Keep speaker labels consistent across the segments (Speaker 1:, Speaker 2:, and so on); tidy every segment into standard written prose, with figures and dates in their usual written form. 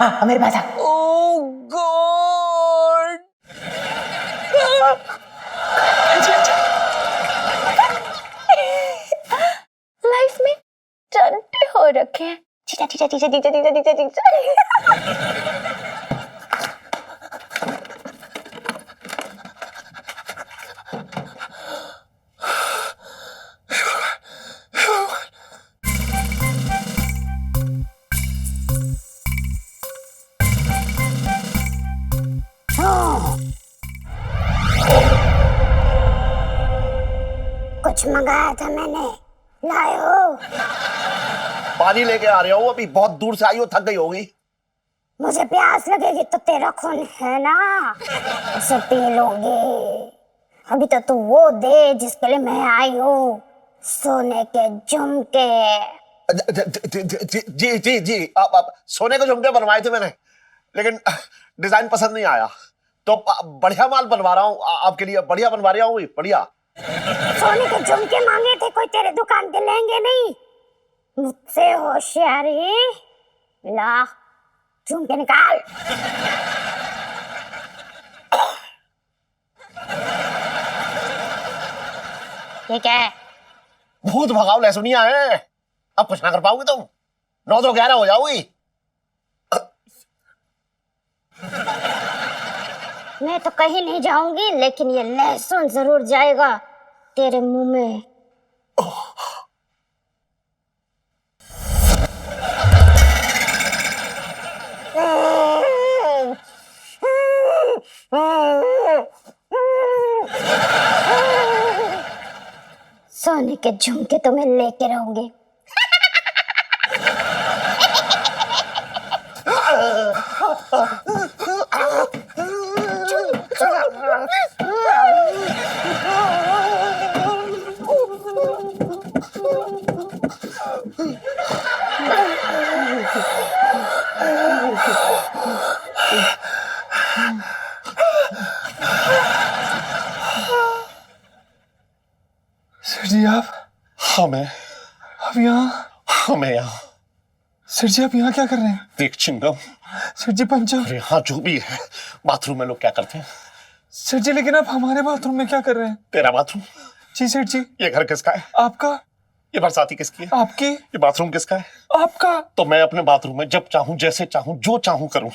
Speaker 1: मेरे पास आ।
Speaker 2: ओह God.
Speaker 1: Life में चंटे हो रखे हैं। चीचा चीचा चीचा चीचा चीचा चीचा चीचा।
Speaker 3: कुछ मंगाया था मैंने, लाए हो?
Speaker 4: पानी लेके आ रहा हूँ, अभी बहुत दूर से आई हो, थक गई होगी।
Speaker 3: मुझे प्यास लगेगी तो तेरा खून है ना, उसे पी लूंगी। अभी तो तू वो दे जिसके लिए मैं आई हूँ, सोने के झुमके।
Speaker 4: जी जी जी, आप सोने के झुमके बनवाए थे मैंने, लेकिन डिजाइन पसंद नहीं आया, तो बढ़िया माल बनवा रहा हूँ आपके लिए, बढ़िया बनवा रहा हूँ, बढ़िया।
Speaker 3: सोने के झुमके मांगे थे, कोई तेरे दुकान के लेंगे नहीं। मुझसे होशियारी, ला झुमके निकाल। ठीक है।
Speaker 4: भूत भगाओ लहसुनिया है, अब कुछ ना कर पाओगी तुम, 9 तो 11 हो जाओगी।
Speaker 3: मैं तो कहीं नहीं जाऊंगी, लेकिन ये लहसुन जरूर जाएगा तेरे मुंह में। सोने के झुमके तो मैं लेके रहूंगी।
Speaker 2: सर जी आप?
Speaker 4: हाँ मैं।
Speaker 2: आप यहाँ?
Speaker 4: हाँ मैं यहाँ।
Speaker 2: सर जी आप यहाँ क्या कर रहे हैं?
Speaker 4: देख चिंगम।
Speaker 2: सर जी पंचा।
Speaker 4: अरे हाँ जो भी है, बाथरूम में लोग क्या करते हैं।
Speaker 2: सर जी लेकिन आप हमारे बाथरूम में क्या कर रहे हैं?
Speaker 4: तेरा बाथरूम?
Speaker 2: जी सर जी।
Speaker 4: ये घर किसका है?
Speaker 2: आपका।
Speaker 4: ये बरसाती किसकी है?
Speaker 2: आपकी।
Speaker 4: ये बाथरूम किसका है?
Speaker 2: आपका।
Speaker 4: तो मैं अपने बाथरूम में जब चाहूं, जैसे चाहूं, जो चाहूं करूं।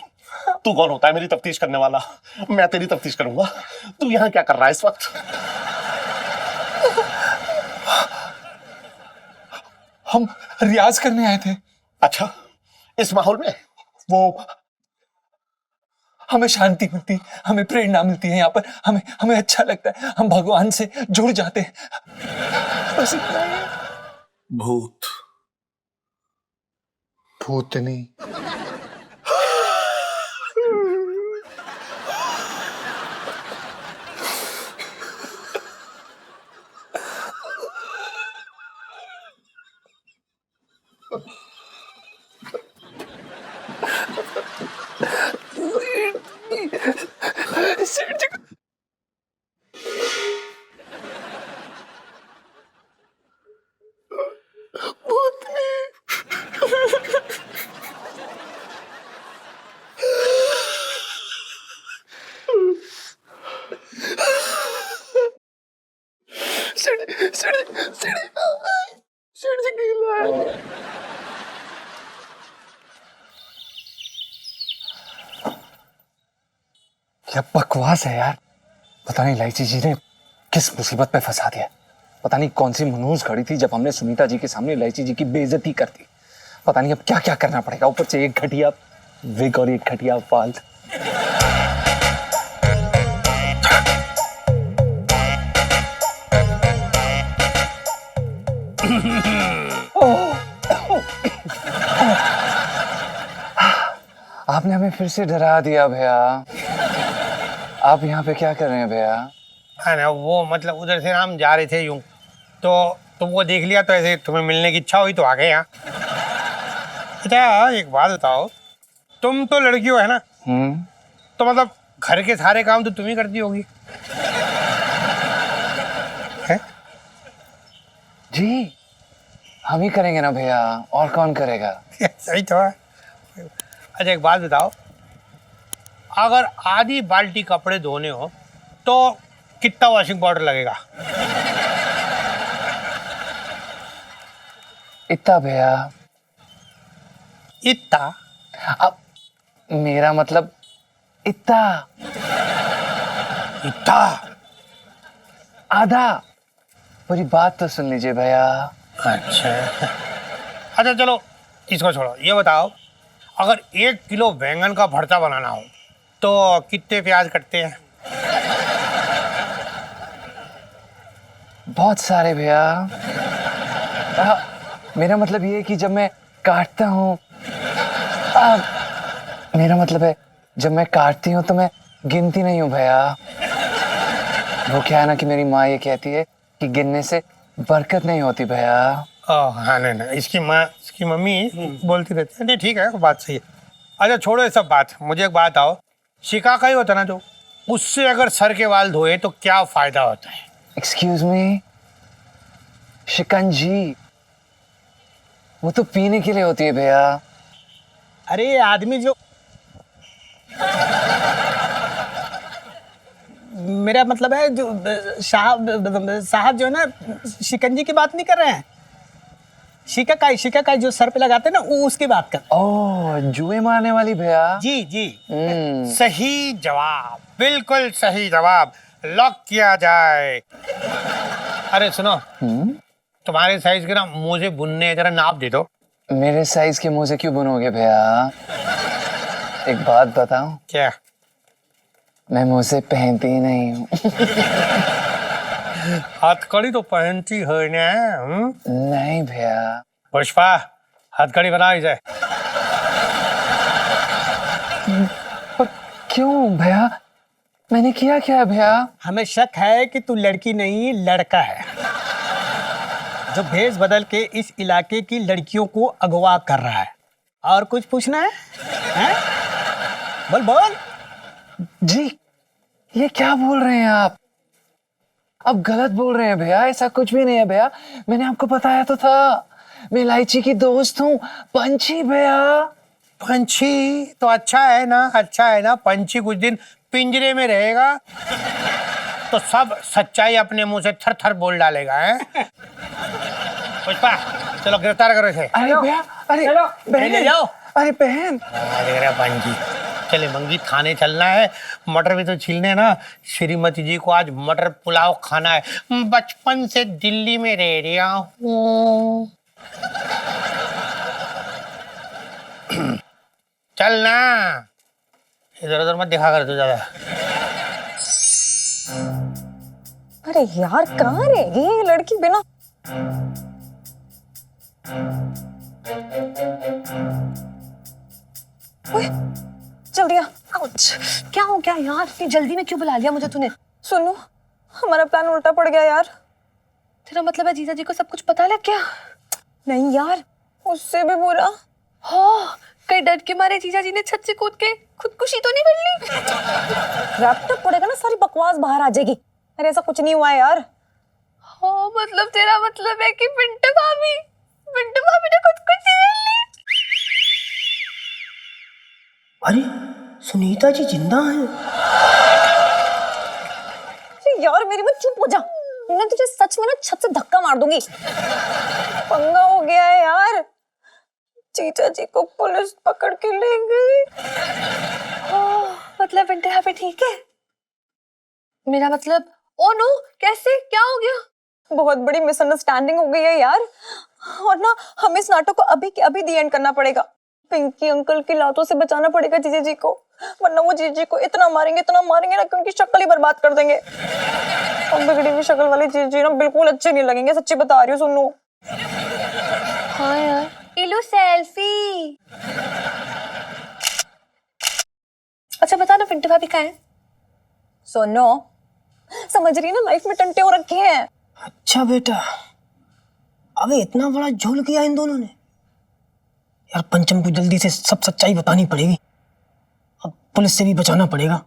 Speaker 4: तू कौन होता है मेरी तफ्तीश करने वाला? मैं तेरी तफ्तीश करूंगा। तू यहाँ क्या कर रहा है इस वक्त?
Speaker 2: हम रियाज करने आए थे।
Speaker 4: अच्छा, इस माहौल में?
Speaker 2: वो हमें शांति मिलती, हमें प्रेरणा मिलती है यहाँ पर, हमें अच्छा लगता है, हम भगवान से जुड़ जाते हैं, बस इतना ही है।
Speaker 4: भूत।
Speaker 2: भूतनी। क्या बकवास है यार। पता नहीं इलायची जी ने किस मुसीबत पे फंसा दिया। पता नहीं कौन सी मनहूस घड़ी थी जब हमने सुनीता जी के सामने इलायची जी की बेइज्जती कर दी। पता नहीं अब क्या क्या करना पड़ेगा, ऊपर से एक घटिया विग और एक घटिया फाल। आपने हमें फिर से डरा दिया भैया। आप यहाँ पे क्या कर रहे हैं भैया?
Speaker 5: है ना, वो मतलब उधर से हम जा रहे थे यूं, तो तुम वो देख लिया तो ऐसे तुम्हें मिलने की इच्छा हुई तो आ गए यहाँ। अच्छा एक बात बताओ, तुम तो लड़की हो है ना, तो मतलब घर के सारे काम तो तुम ही करती होगी है?
Speaker 2: जी हम ही करेंगे ना भैया, और कौन करेगा?
Speaker 5: सही तो है। अच्छा एक बात बताओ, अगर आधी बाल्टी कपड़े धोने हो तो कितना वॉशिंग पाउडर लगेगा?
Speaker 2: इतना भैया।
Speaker 5: इतना?
Speaker 2: अब मेरा मतलब इतना।
Speaker 5: इतना?
Speaker 2: आधा। पूरी बात तो सुन लीजिए भैया।
Speaker 5: अच्छा अच्छा चलो इसको छोड़ो, ये बताओ अगर 1 किलो बैंगन का भरता बनाना हो तो कितने प्याज कटते हैं?
Speaker 2: बहुत सारे भैया। मेरा मतलब ये है कि जब मैं काटता हूँ, मेरा मतलब है जब मैं काटती हूँ तो मैं गिनती नहीं हूँ भैया। वो क्या है ना कि मेरी माँ ये कहती है कि गिनने से बरकत नहीं होती भैया।
Speaker 5: हाँ नहीं नहीं, इसकी मम्मी बोलती रहती है। नहीं ठीक है, बात सही है। अच्छा छोड़ो ये सब बात, मुझे एक बात आओ, शिकाकाई होता है ना जो, उससे अगर सर के बाल धोए तो क्या फायदा होता है?
Speaker 2: एक्सक्यूज मी, शिकंजी वो तो पीने के लिए होती है भैया।
Speaker 6: अरे आदमी जो, मेरा मतलब है जो साहब जो है ना, शिकंजी की बात नहीं कर रहे हैं, शिकाकाई जो सर पे लगाते हैं ना, वो उसकी बात कर।
Speaker 2: ओह जुए मारने वाली भैया।
Speaker 6: जी जी।
Speaker 5: सही जवाब, बिल्कुल सही जवाब, लॉक किया जाए। अरे सुनो, तुम्हारे साइज के ना मुझे बुनने जरा नाप दे दो।
Speaker 2: मेरे साइज के मुंह से क्यों बुनोगे भैया? एक बात बताऊं,
Speaker 5: क्या?
Speaker 2: मैं मुंह से पहनती ही नहीं हूँ।
Speaker 5: हथकड़ी तो पहनती है ना?
Speaker 2: नहीं भैया।
Speaker 5: पुष्पा, हथकड़ी बना इसे।
Speaker 2: पर क्यों भैया? मैंने किया क्या है भैया?
Speaker 6: हमें शक है कि तू लड़की नहीं लड़का है, जो भेष बदल के इस इलाके की लड़कियों को अगवा कर रहा है। और कुछ पूछना है, हैं? बोल बोल।
Speaker 2: जी ये क्या बोल रहे हैं आप गलत बोल रहे हैं भैया। ऐसा कुछ भी नहीं है भैया। मैंने आपको बताया तो था, मैं इलायची की दोस्त हूँ, पंछी भैया।
Speaker 5: पंछी तो अच्छा है ना, अच्छा है ना। पंछी कुछ दिन पिंजरे में रहेगा तो सब सच्चाई अपने मुंह से थर थर बोल डालेगा, हैं? पुष्पा चलो गिरफ्तार करो इसे।
Speaker 2: अरे भैया, अरे
Speaker 6: ले
Speaker 2: बहन,
Speaker 6: जाओ।
Speaker 2: अरे बहन।
Speaker 5: देख रहा पंछी। चले मंगी, थाने चलना है, मटर भी तो छीलने ना। श्रीमती जी को आज मटर पुलाव खाना है, बचपन से दिल्ली में रह रहा हूँ। चल ना, इधर उधर मत देखा कर तू ज्यादा।
Speaker 7: अरे यार कहाँ रहेगी ये लड़की बिना? ओए, जल्दी आ। आउच, क्या हो गया यार? इतनी जल्दी में क्यों बुला लिया मुझे तूने? सुनो, हमारा प्लान उल्टा पड़ गया यार। तेरा मतलब है जीजा जी को सब कुछ पता लग गया? नहीं यार, उससे भी बुरा। हाँ, कहीं डर के मारे जीजा जी ने छत से कूद के खुदकुशी तो नहीं कर ली? रैपटॉप पड़ेगा ना, सारी बकवास बाहर आ जाएगी। अरे ऐसा कुछ नहीं हुआ है यार। हाँ मतलब तेरा मतलब है कि पिंटू भाभी ने खुदकुशी कर ली?
Speaker 8: अरे सुनीता जी जिंदा है।
Speaker 7: यार मेरी मत चुप हो जा, मैं तुझे सच में ना छत से धक्का मार दूंगी। पंगा हो गया है यार, जीजा जी को पुलिस पकड़ के ले गई। मतलब पिंटू यहाँ पे ठीक है? मेरा मतलब, ओ नो, कैसे, क्या हो गया? बहुत बड़ी मिसअंडरस्टैंडिंग हो गई है यार, और ना हमें इस नाटक को अभी के अभी दी एंड करना पड़ेगा। पिंकी अंकल की लातों से बचाना पड़ेगा जीजा जी को, वरना वो जीजा जी को इतना मारेंगे ना कि उनकी शक्ल ही बर्बाद कर देंगे। अब बिगड़ी हुई शक्ल वाली जीजा जी ना बिल्कुल अच्छे नहीं लगेंगे, सच्ची बता रही हूँ, सुनो। हाँ यार, ये लो सेल्फी। अच्छा बता ना पिंटू भाभी कहाँ है? सुनो, समझ रही है ना, लाइफ में टंटे हो रखे हैं।
Speaker 8: अच्छा बेटा, अबे इतना बड़ा झोल किया इन दोनों ने। यार पंचम को जल्दी से सब सच्चाई बतानी पड़ेगी, अब पुलिस से भी बचाना पड़ेगा,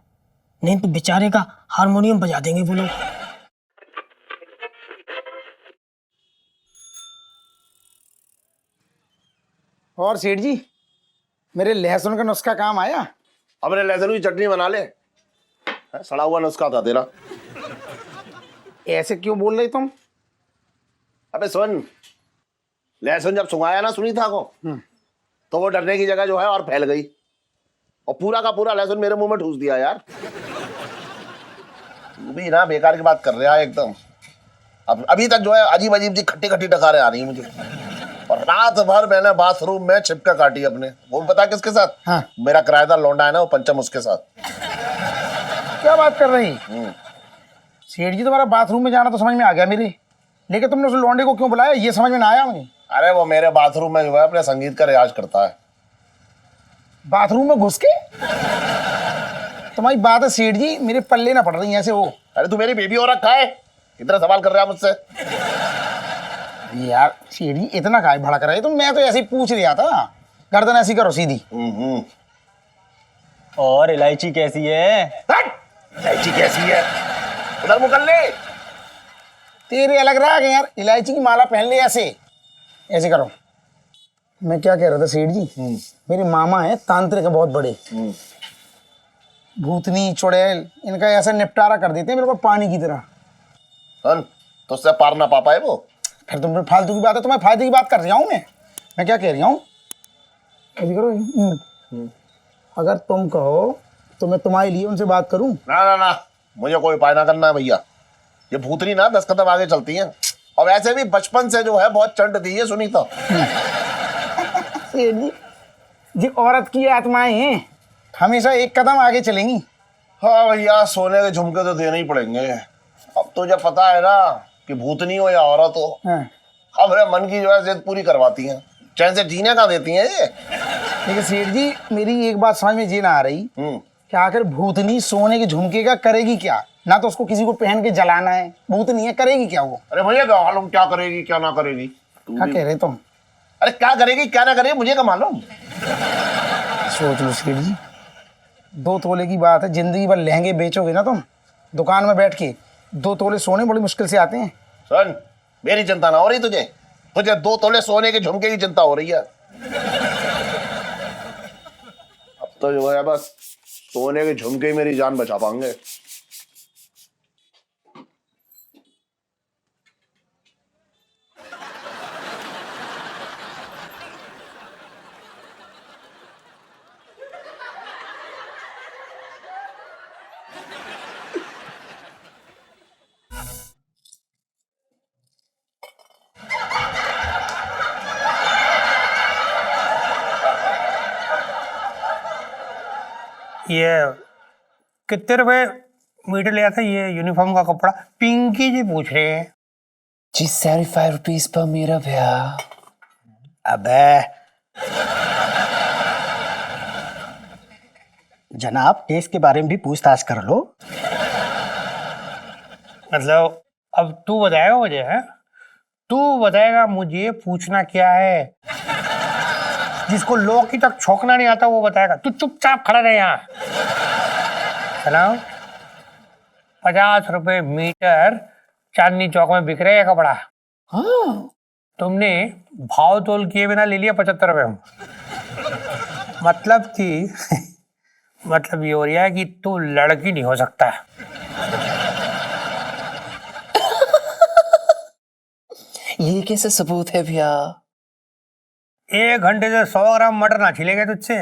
Speaker 8: नहीं तो बेचारे का हारमोनियम बजा देंगे वो लोग।
Speaker 9: और सेठ जी, मेरे लहसुन का नुस्खा काम आया?
Speaker 4: अपने लहसुन की चटनी बना ले। सड़ा हुआ नुस्खा था तेरा।
Speaker 9: ऐसे क्यों बोल रही तुम?
Speaker 4: अबे सुन, लहसुन जब सुंघाया ना सुनीता को, तो वो डरने की जगह जो है और फैल गई और पूरा का पूरा लहसुन मेरे मुंह में ठूस दिया यार। तू भी ना बेकार की बात कर रहा है एकदम। अब अभी तक जो है अजीब अजीब सी खट्टी खट्टी डकारें आ रही हैं मुझे। और रात भर मैंने बाथरूम में छिपका काटी अपने। वो पता किसके साथ?
Speaker 9: हाँ।
Speaker 4: मेरा किराएदार लौंडा है ना वो पंचम, उसके साथ।
Speaker 9: क्या बात कर रही? सेठ जी तुम्हारा बाथरूम में जाना तो समझ में आ गया मेरे, लेकिन तुमने उस लौंडे को क्यों बुलाया ये समझ में ना आया मुझे।
Speaker 4: अरे वो मेरे बाथरूम में जो है अपने संगीत का रियाज करता है।
Speaker 9: बाथरूम में घुस के? तुम्हारी बात है सेठ जी, मेरे पल्ले ना पड़ रही ऐसे वो।
Speaker 4: अरे तू मेरी बेबी हो रखा है, इतना सवाल कर रहा है मुझसे?
Speaker 9: यार सेठ जी इतना काय भड़क रहे तुम, मैं तो ऐसे ही पूछ रहा था। गर्दन ऐसी करो सीधी।
Speaker 6: और इलायची कैसी है?
Speaker 4: इलायची कैसी है? उधर मुकल ले।
Speaker 9: तेरे अलग रहा है यार, इलायची की माला पहन ले ऐसे ऐसे करो। मैं क्या कह रहा था सेठ जी, मेरे मामा है तांत्रिक है बहुत बड़े, भूतनी चुड़ैल इनका ऐसा निपटारा कर देते हैं बिल्कुल पानी की तरह।
Speaker 4: तो उससे पार ना पा पाए वो।
Speaker 9: फिर तुम फालतू की बात है, तुम्हें फायदे की बात कर रहा हूँ मैं क्या कह रहा हूँ, ऐसे करो। अगर तुम कहो तो मैं तुम्हारे लिए उनसे बात करूं।
Speaker 4: ना ना ना, मुझे कोई उपाय ना करना है भैया। ये भूतनी ना 10 कदम आगे चलती हैं और वैसे भी बचपन से जो है बहुत चंट दी है सुनीता।
Speaker 9: जी औरत की आत्माएं हैं, हमेशा एक कदम आगे चलेंगी।
Speaker 4: हाँ भैया, सोने के झुमके तो देने ही पड़ेंगे। अब तुझे पता है ना कि भूतनी हो या औरत हो, हमारे मन की जो है जिद पूरी करवाती हैं, चैन से जीने का देती हैं ये।
Speaker 9: लेकिन सेठ जी मेरी एक बात समझ में ये ना आ रही कि आखिर भूतनी सोने के झुमके का करेगी क्या? ना तो उसको किसी को पहन के जलाना है, भूतनी है, करेगी क्या वो?
Speaker 4: अरे भैया क्या मालूम क्या करेगी क्या ना करेगी।
Speaker 9: क्या कह रहे तुम?
Speaker 4: अरे क्या करेगी क्या ना करेगी मुझे क्या मालूम।
Speaker 9: सोच लो सेठ जी, 2 तोले की बात है, जिंदगी भर लहंगे बेचोगे ना तुम दुकान में बैठ के, 2 तोले सोने बड़ी मुश्किल से आते हैं।
Speaker 4: सुन, मेरी चिंता ना हो रही तुझे 2 तोले सोने के झुमके की चिंता हो रही है। अब तो जो है बस सोने के झुमके ही मेरी जान बचा पाएंगे।
Speaker 5: ये कितने रुपए मीटर लिया था ये यूनिफॉर्म का कपड़ा? पिंकी जी पूछ रहे हैं।
Speaker 2: जी 75 रुपीज पर मीटर भैया।
Speaker 6: अबे जनाब, टेस्ट के बारे में भी पूछताछ कर लो।
Speaker 5: मतलब अब तू बताएगा मुझे? है तू बताएगा मुझे पूछना क्या है? जिसको लौकी तक छोंकना नहीं आता वो बताएगा। तू चुपचाप खड़ा रहे यहाँ। चलो 50 रुपए मीटर चांदनी चौक में बिक रहे है कपड़ा।
Speaker 2: हाँ
Speaker 5: तुमने भाव तोल किए बिना ले लिया 75 रुपए में। मतलब कि मतलब ये हो रहा है कि तू लड़की नहीं हो सकता।
Speaker 2: ये कैसे सबूत है भैया?
Speaker 5: 1 घंटे से 100 ग्राम मटर ना छिलेगा तुझसे।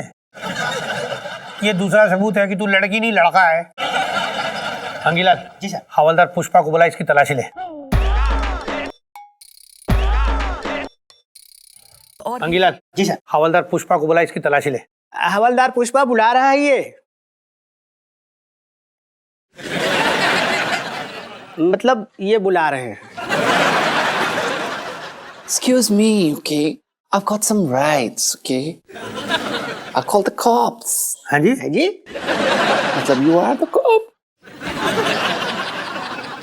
Speaker 5: ये दूसरा सबूत है कि तू लड़की नहीं लड़का है। अंगीलाल
Speaker 6: जी सर।
Speaker 5: हवलदार पुष्पा को बुला, इसकी तलाशी ले। अंगीलाल
Speaker 6: जी सर।
Speaker 5: हवलदार पुष्पा को बुला, इसकी तलाशी ले।
Speaker 6: हवलदार पुष्पा बुला रहा है ये। मतलब ये बुला रहे हैं।
Speaker 2: Excuse me, okay? I've got some rights, okay? I'll call the cops.
Speaker 5: हाँ जी
Speaker 6: है जी?
Speaker 2: मतलब you are the cop?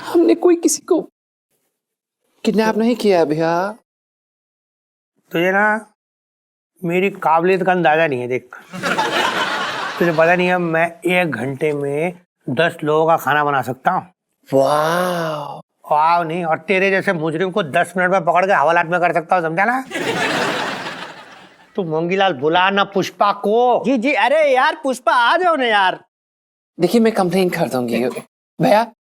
Speaker 2: हमने कोई किसी को किडनैप नहीं किया भैया।
Speaker 5: तुझे ना मेरी काबिलियत का अंदाजा नहीं है। देख तुझे पता नहीं है मैं 1 घंटे में 10 लोगों का खाना बना सकता हूँ।
Speaker 2: वाह
Speaker 5: वाह नहीं, और तेरे जैसे मुजरिम को 10 मिनट में पकड़ के हवालात में कर सकता हूँ, समझा ना? तू मोंगीलाल बुला ना पुष्पा को।
Speaker 6: जी जी, अरे यार पुष्पा आ जाओ ना यार।
Speaker 2: देखिए मैं कंप्लेन कर दूंगी भैया।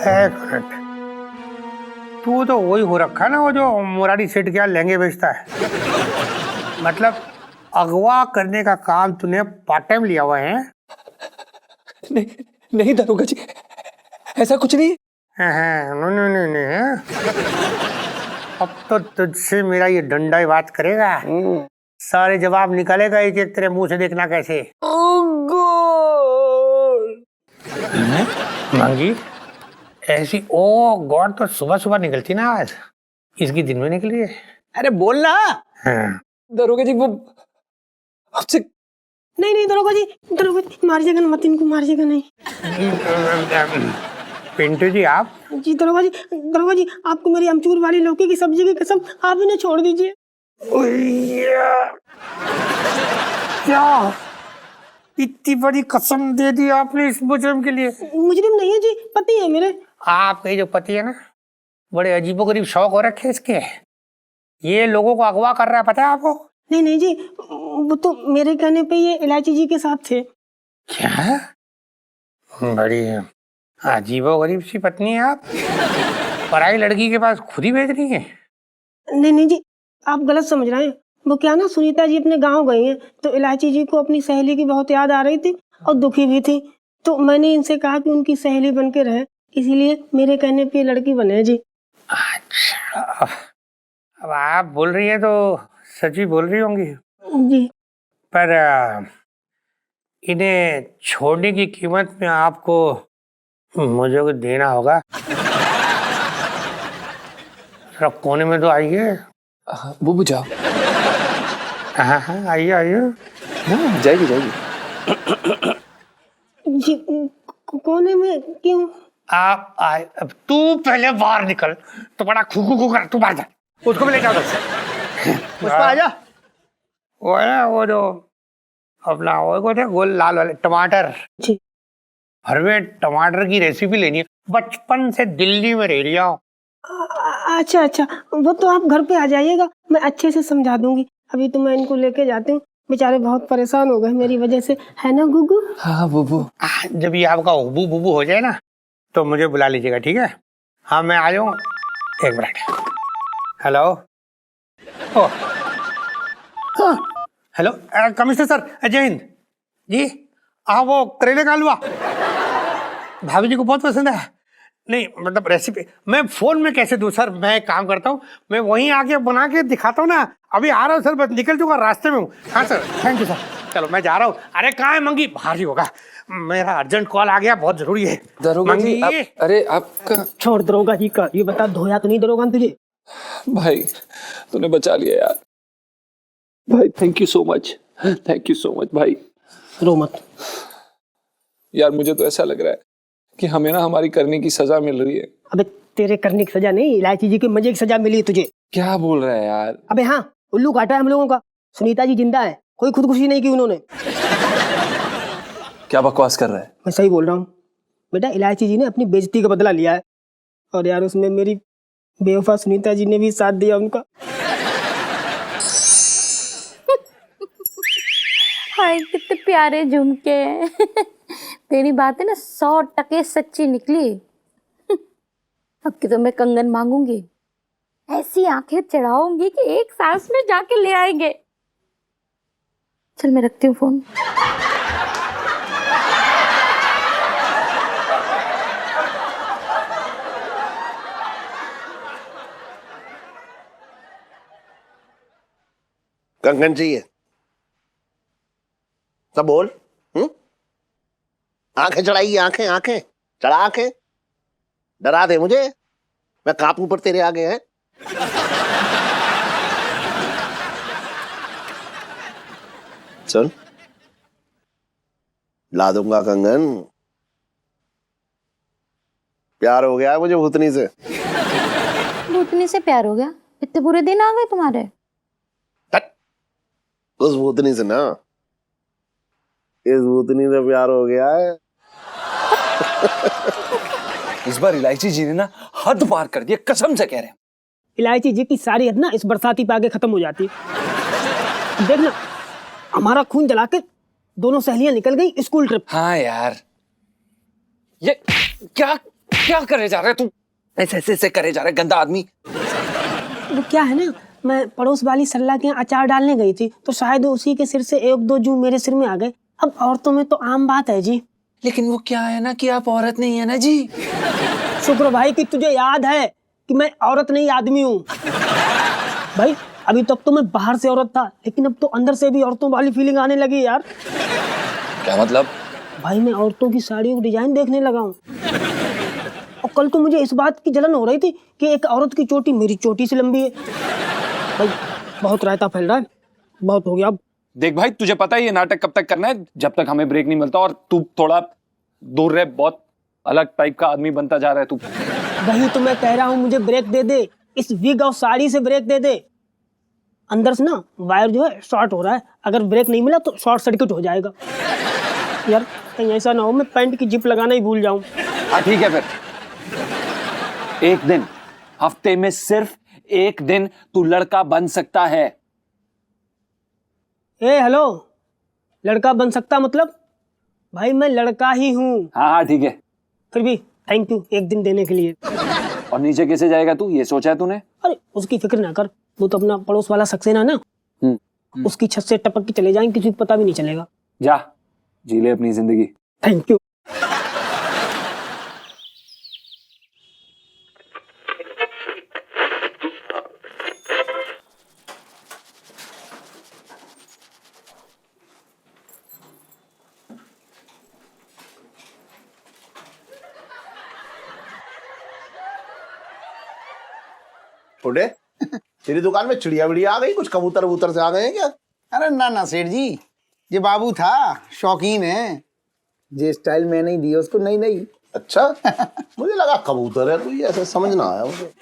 Speaker 5: एक मिनट, तू तो वही हो रखा ना वो जो मुरारी सेठ के यहाँ लहंगे बेचता है। मतलब अगवा करने का काम तूने पार्ट टाइम लिया हुआ है?
Speaker 2: नहीं नहीं दरोगा जी, ऐसा कुछ नहीं।
Speaker 5: नहीं। अब तो तुझसे मेरा ये डंडा ही बात करेगा। सारे जवाब निकालेगा एक एक, तेरे मुंह से देखना कैसे। मंगी ऐसी ओ गॉड तो सुबह सुबह निकलती ना आज, इसकी दिन में निकली है।
Speaker 6: अरे बोल ना।
Speaker 5: हाँ।
Speaker 2: दरोगा जी वो आपसे।
Speaker 8: नहीं नहीं दरोगा जी मारिएगा ना मत, इनको मारिएगा नहीं।
Speaker 5: पिंटू जी आप?
Speaker 8: जी दरोगा जी आपको मेरी अमचूर वाली लौकी की सब्जी की कसम, आप इन्हें छोड़ दीजिए।
Speaker 5: क्या इतनी बड़ी कसम दे दी आपने इस मुजरिम के लिए?
Speaker 8: मुजरिम नहीं है जी, पति है मेरे।
Speaker 5: आपके जो पति है ना, बड़े अजीबोगरीब शौक हो रखे इसके। ये लोगों को अगवा कर रहा है, पता है आपको?
Speaker 8: नहीं जी, वो तो मेरे कहने पे ये इलायची जी के साथ थे।
Speaker 5: क्या? बड़ी अजीबोगरीब सी पत्नी है आप, पराई लड़की के पास खुद ही भेज रही है।
Speaker 8: नहीं जी, आप गलत समझ रहे हैं। वो क्या ना, सुनीता जी अपने गांव गई हैं तो इलायची जी को अपनी सहेली की बहुत याद आ रही थी और दुखी भी थी, तो मैंने इनसे कहा कि उनकी सहेली बन के रहे, इसीलिए मेरे कहने पे लड़की बने जी।
Speaker 5: अच्छा, अब आप बोल रही है तो सच ही बोल रही होंगी
Speaker 8: जी।
Speaker 5: पर इन्हें छोड़ने की कीमत में आपको मुझे कुछ देना होगा। जरा कोने में तो आइए।
Speaker 2: वो जाओ।
Speaker 5: हाँ आइए
Speaker 2: जाइए
Speaker 8: जी कोने में क्यों?
Speaker 5: आप आए। अब तू पहले बाहर निकल, तो बड़ा खू कर, तू बाहर जा, उसको भी ले जाओ।
Speaker 6: पुष्पा आजा।
Speaker 5: वो है वो जो अपना वो थे गोल लाल वाले टमाटर
Speaker 8: जी।
Speaker 5: भरवे टमाटर की रेसिपी लेनी है, बचपन से दिल्ली में रह रही हो।
Speaker 8: अच्छा, वो तो आप घर पे आ जाइएगा, मैं अच्छे से समझा दूंगी। अभी तो मैं इनको लेके जाती हूँ, बेचारे बहुत परेशान हो गए मेरी वजह से, है ना गुगू?
Speaker 2: हाँ बुबू।
Speaker 5: जब ये आपका उबू बुबू हो जाए ना तो मुझे बुला लीजिएगा, ठीक है? हाँ मैं आ जाऊँ, एक minute. Hello hello commissioner sir, जय हिंद जी। हाँ वो करेले का हलवा भाभी जी को बहुत पसंद है। नहीं मतलब रेसिपी मैं फोन में कैसे दूं सर, मैं एक काम करता हूँ, मैं वहीं आके बना के दिखाता हूँ ना। अभी आ रहा हूँ सर, बस निकल चुका, रास्ते में हूँ। हाँ सर, थैंक यू सर। चलो मैं जा रहा हूँ। अरे कहाँ है मंगी? बाहर ही होगा, मेरा अर्जेंट कॉल आ गया, बहुत जरूरी है।
Speaker 2: दरोगा जी अरे आपका।
Speaker 8: छोड़ दरोगा जी का, ये बता धोया तो नहीं दरोगा तुझे?
Speaker 2: भाई तूने बचा लिया यार, भाई थैंक यू सो मच भाई।
Speaker 8: रो मत
Speaker 2: यार, मुझे तो ऐसा लग रहा है कि हमें ना हमारी करने की सजा मिल रही है।
Speaker 8: अबे तेरे करने की सजा नहीं, इलायची जी के मजे की सजा मिली है तुझे।
Speaker 2: क्या बोल रहा है यार?
Speaker 8: अबे हाँ, उल्लू काटा है हम लोगों का। सुनीता जी जिंदा है, कोई खुदकुशी नहीं की उन्होंने।
Speaker 2: क्या बकवास कर रहा है?
Speaker 8: मैं सही बोल रहा हूँ बेटा, इलायची जी ने अपनी बेइज्जती का बदला लिया है, और यार उसमें मेरी बेवफा सुनीता जी ने भी साथ दिया उनका।
Speaker 10: हाय कितने प्यारे झुमके हैं। तेरी बात है ना 100% सच्ची निकली। अब की तो मैं कंगन मांगूंगी, ऐसी आंखें चढ़ाऊंगी कि एक सांस में जाके ले आएंगे। चल मैं रखती हूँ फोन।
Speaker 4: कंगन चाहिए? सब बोल। आंखें चढ़ाई, आंखें चढ़ा, आंखें डरा दे मुझे, मैं कांपू पर तेरे आगे है। सुन, ला दूंगा कंगन, प्यार हो गया है मुझे भूतनी से।
Speaker 10: भूतनी से प्यार हो गया? इतने बुरे दिन आ गए तुम्हारे?
Speaker 4: हट। उस भूतनी से ना, इस भूतनी से प्यार हो गया है।
Speaker 2: इस बार इलायची जी ने ना हद पार कर दी, कसम से कह रहे हैं।
Speaker 8: इलायची जी की सारी हद ना इस बरसाती पे आगे खत्म हो जाती है। देखना, हमारा खून जला के दोनों सहेलियां निकल गई स्कूल ट्रिप।
Speaker 2: हाँ यार, ये क्या क्या करे जा रहे तू? ऐसे ऐसे करे जा रहे गंदा आदमी।
Speaker 8: वो क्या है ना, मैं पड़ोस वाली सल्ला के यहाँ अचार डालने गई थी, तो शायद उसी के सिर से एक दो जू मेरे सिर में आ गए। अब औरतों में तो आम बात है जी।
Speaker 2: लेकिन वो क्या है ना कि आप औरत नहीं है ना जी।
Speaker 8: शुक्र भाई कि तुझे याद है कि मैं औरत नहीं आदमी हूँ। भाई अभी तक तो मैं बाहर से औरत था, लेकिन अब तो अंदर से भी औरतों वाली फीलिंग आने लगी यार।
Speaker 2: क्या मतलब?
Speaker 8: भाई मैं औरतों की साड़ियों की डिजाइन देखने लगा हूँ। और कल तो मुझे इस बात की जलन हो रही थी कि एक औरत की चोटी मेरी चोटी से लंबी है। भाई बहुत रायता फैल रहा है, बहुत हो गया अब।
Speaker 2: देख भाई, तुझे पता है ये नाटक कब तक करना है, जब तक हमें ब्रेक नहीं मिलता। और तू थोड़ा दूर रह, बहुत अलग टाइप का आदमी बनता जा रहा है तू।
Speaker 8: वही तो मैं कह रहा हूँ, मुझे ब्रेक दे दे, इस विग और साड़ी से ब्रेक दे दे। अंदर से ना वायर जो है शॉर्ट हो रहा है, अगर ब्रेक नहीं मिला तो शॉर्ट सर्किट हो जाएगा। यार कहीं ऐसा ना हो मैं पैंट की जिप लगाना ही भूल जाऊं।
Speaker 2: हाँ ठीक है, फिर एक दिन, हफ्ते में सिर्फ एक दिन तू लड़का बन सकता है।
Speaker 8: ए हेलो, लड़का बन सकता मतलब? भाई मैं लड़का ही हूँ।
Speaker 2: हाँ हाँ ठीक है।
Speaker 8: फिर भी थैंक यू एक दिन देने के लिए।
Speaker 2: और नीचे कैसे जाएगा तू, ये सोचा है तूने?
Speaker 8: अरे उसकी फिक्र ना कर, वो तो अपना पड़ोस वाला सक्सेना ना, उसकी छत से टपक के चले जाएंगे, किसी को पता भी नहीं चलेगा।
Speaker 2: जा जी ले अपनी जिंदगी।
Speaker 8: Thank you.
Speaker 4: छोटे, तेरी दुकान में चिड़िया विड़िया आ गई? कुछ कबूतर वबूतर से आ गए हैं क्या?
Speaker 9: अरे ना ना सेठ जी, ये बाबू था, शौकीन है। ये स्टाइल मैंने ही दी उसको, नहीं नहीं।
Speaker 4: अच्छा मुझे लगा कबूतर है कोई, ऐसे समझ ना आया मुझे।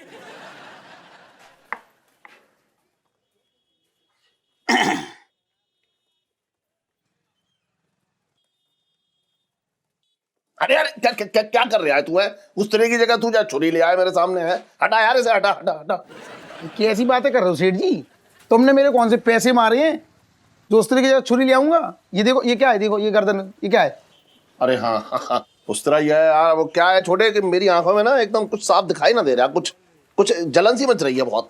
Speaker 4: अरे यार क्या क्या क्या कर रहा है तू? है उस तरह की जगह तू जा छुरी ले आया मेरे सामने है। हटा यार इसे, हटा हटा हटा।
Speaker 9: कैसी बातें कर रहे हो सेठ जी? तुमने मेरे कौन से पैसे मारे हैं जो उस तरह की जगह छुरी ले आऊंगा? ये देखो, ये क्या है? देखो ये गर्दन, ये क्या है?
Speaker 4: अरे हाँ हाँ हाँ, उस तरह ही है यार। वो क्या है छोटे कि मेरी आंखों में ना एकदम कुछ साफ दिखाई ना दे रहा, कुछ कुछ जलन सी मच रही है बहुत।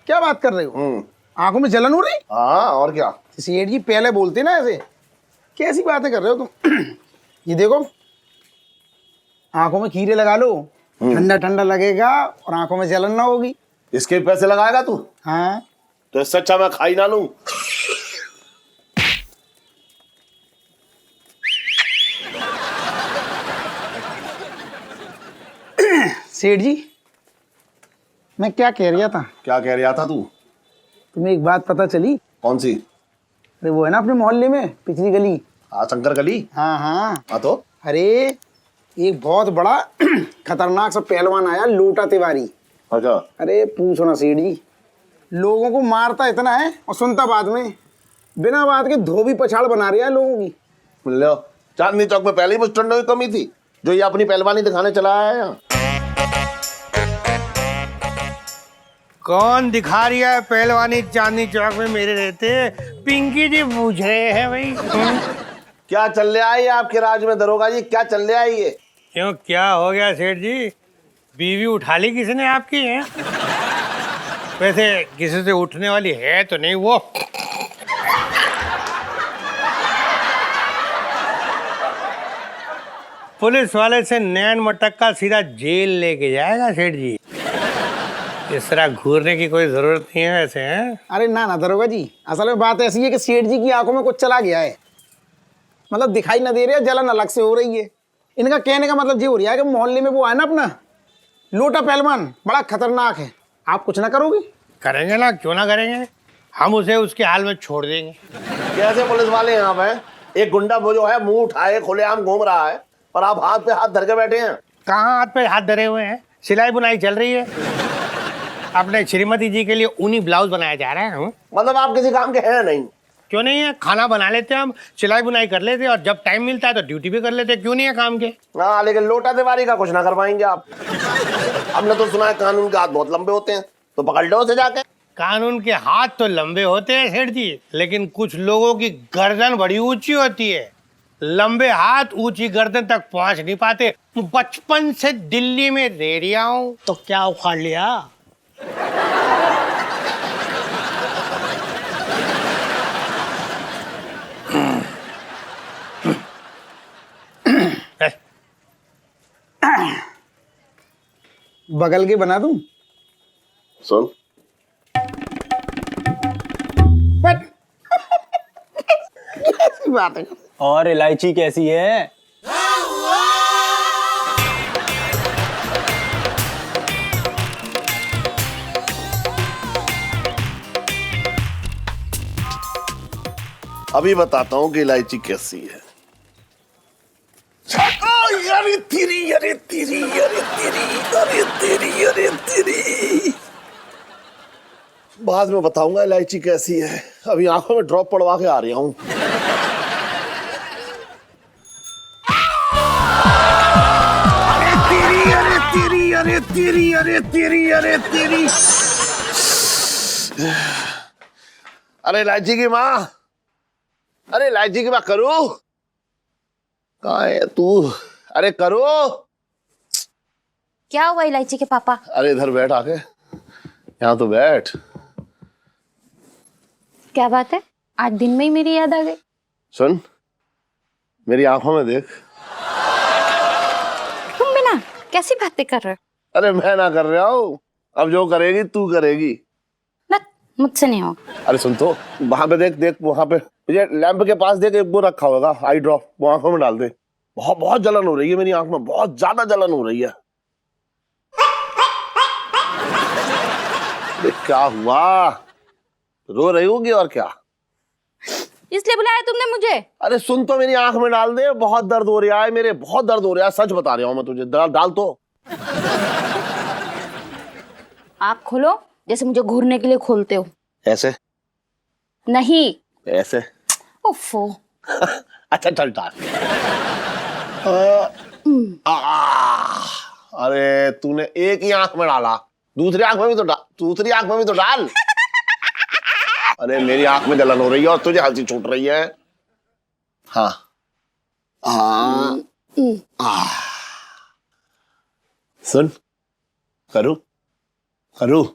Speaker 9: क्या बात कर रहे हो? आंखों में जलन हो रही?
Speaker 4: हाँ और क्या।
Speaker 9: सेठ जी पहले बोलते ना ऐसे, कैसी बातें कर रहे हो तुम? ये देखो, आंखों में खीरे लगा लो, ठंडा ठंडा लगेगा और आंखों में जलन ना होगी।
Speaker 4: इसके पैसे लगाएगा तू?
Speaker 9: हाँ
Speaker 4: तो इससे अच्छा मैं खाई ना लूं।
Speaker 9: सेठ जी मैं क्या कह रहा था?
Speaker 4: क्या कह रहा था तू?
Speaker 9: तुम्हें एक बात पता चली?
Speaker 4: कौन सी?
Speaker 9: अरे वो है ना अपने मोहल्ले में पिछली गली।
Speaker 4: हाँ शंकर गली।
Speaker 9: हाँ हाँ
Speaker 4: हाँ तो
Speaker 9: अरे एक बहुत बड़ा खतरनाक सा पहलवान आया, लोटा तिवारी।
Speaker 4: अच्छा।
Speaker 9: अरे पूछो ना सेठ जी, लोगों को मारता इतना है और सुनता बाद में, बिना बात के धोबी पछाड़ बना रहा है लोगों की।
Speaker 4: लो, चांदनी चौक में पहले ही बस टंडों की कमी थी जो ये अपनी पहलवानी दिखाने चला आया है यहाँ।
Speaker 5: कौन दिखा रहा है पहलवानी चांदनी चौक में मेरे रहते? पिंकी जी पूछ रहे हैं भाई।
Speaker 4: क्या चल रहा है आपके राज में दरोगा जी? क्या चल रहा है ये?
Speaker 5: क्यों, क्या हो गया सेठ जी? बीवी उठा ली किसने आपकी? है वैसे किसी से उठने वाली है तो नहीं वो? पुलिस वाले से नैन मटक्का सीधा जेल लेके जाएगा सेठ जी। इस तरह घूरने की कोई जरूरत नहीं है वैसे। हैं?
Speaker 9: अरे ना ना दरोगा जी, असल में बात ऐसी है कि सेठ जी की आंखों में कुछ चला गया है, मतलब दिखाई ना दे रही है, जलन अलग से हो रही है। इनका कहने का मतलब ये हो रहा है कि मोहल्ले में वो है ना अपना लोटा पहलवान, बड़ा खतरनाक है। आप कुछ ना करोगे?
Speaker 5: करेंगे ना, क्यों ना करेंगे। हम उसे उसके हाल में छोड़ देंगे।
Speaker 4: कैसे पुलिस वाले यहाँ पे? एक गुंडा वो जो है मुंह उठाए खुलेआम घूम रहा है और आप हाथ पे हाथ धर के बैठे हैं।
Speaker 5: कहाँ हाथ पे हाथ धरे हुए हैं? सिलाई बुनाई चल रही है। अपने श्रीमती जी के लिए ऊनी ब्लाउज बनाया जा रहा है।
Speaker 4: मतलब आप किसी काम के हैं नहीं?
Speaker 5: क्यों नहीं है? खाना बना लेते हैं हम, सिलाई बुनाई कर लेते हैं, और जब टाइम मिलता है तो ड्यूटी भी कर लेते हैं। क्यों नहीं है काम के?
Speaker 4: हाँ, लेकिन लोटा दीवारी का कुछ ना करवाएंगे आप? हमने तो सुना है कानून के हाथ बहुत लंबे होते हैं, तो पकड़ लो उसे जाके।
Speaker 5: कानून के हाथ तो लंबे होते हैं सेठ जी, लेकिन कुछ लोगों की गर्दन बड़ी ऊंची होती है। लंबे हाथ ऊंची गर्दन तक पहुंच नहीं पाते। बचपन से दिल्ली में रह रहा हूं।
Speaker 6: तो क्या उखाड़ लिया?
Speaker 9: बगल के बना दूं?
Speaker 4: सुन,
Speaker 9: कैसी बात है?
Speaker 8: और इलायची कैसी है?
Speaker 4: अभी बताता हूँ कि इलायची कैसी है। अरे तेरी, अरे तेरी, अरे तेरी, अरे तेरी, अरे तेरी। बाद में बताऊंगा इलायची कैसी है। अभी आंखों में ड्रॉप पड़वा के आ रहा हूँ। अरे तेरी, अरे तेरी, अरे तेरी, अरे तेरी, अरे तेरी। अरे इलायची की माँ, अरे इलायची की माँ, करो कहाँ है तू? अरे करो।
Speaker 10: क्या हुआ इलायची के पापा?
Speaker 4: अरे इधर बैठ आके, यहाँ तो बैठ।
Speaker 10: क्या बात है, आज दिन में ही मेरी याद आ गई?
Speaker 4: सुन, मेरी आंखों में देख।
Speaker 10: तुम बिना कैसी बातें कर रहे हो?
Speaker 4: अरे मैं ना कर रहा हूँ, अब जो करेगी तू करेगी
Speaker 10: ना, मुझसे नहीं होगा।
Speaker 4: अरे सुन तो, वहां पे देख, देख वहां पे ये लैंप के पास देख, एक वो रखा होगा आई ड्रॉप, वो आंखों में डाल दे। बहुत बहुत जलन हो रही है मेरी आंख में, बहुत ज्यादा जलन हो रही है। अरे क्या हुआ, रो रही होगी और क्या?
Speaker 10: इसलिए बुलाया तुमने मुझे?
Speaker 4: अरे सुन तो, मेरी आंख में डाल दे, बहुत दर्द हो रहा है मेरे, बहुत दर्द हो रहा है, सच बता रहा हूं मैं तुझे। डाल तो।
Speaker 10: आप खोलो जैसे मुझे घूरने के लिए खोलते हो।
Speaker 4: ऐसे
Speaker 10: नहीं,
Speaker 4: ऐसे।
Speaker 10: ओफो।
Speaker 4: अच्छा चल डाल। अरे तूने एक ही आंख में डाला, दूसरी आंख में भी तो डाल, दूसरी आंख में भी तो डाल। अरे मेरी आंख में जलन हो रही है और तुझे हंसी छूट रही है। हाँ सुन, करूं करूं?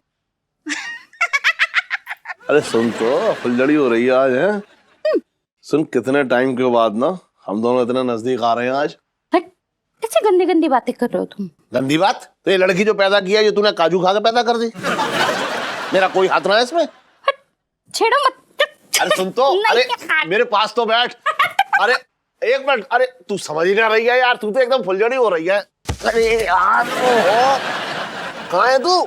Speaker 4: अरे सुन तो, फुलझड़ी हो रही है आज है। सुन, कितने टाइम के बाद ना हम दोनों इतने नजदीक आ रहे हैं आज।
Speaker 10: हट, कैसे गंदी गंदी बातें कर रहे हो तुम?
Speaker 4: गंदी बात? तो ये लड़की जो पैदा किया, ये तूने काजू खा के पैदा कर दी। मेरा कोई हाथ ना है इसमें।
Speaker 10: छेड़ो मत।
Speaker 4: अरे सुन तो, अरे मेरे पास तो बैठ। अरे एक मिनट, अरे तू समझ ही ना रही है यार, तू तो एकदम फुलझड़ी हो रही है। अरे यार तो हो, कहाँ है तू?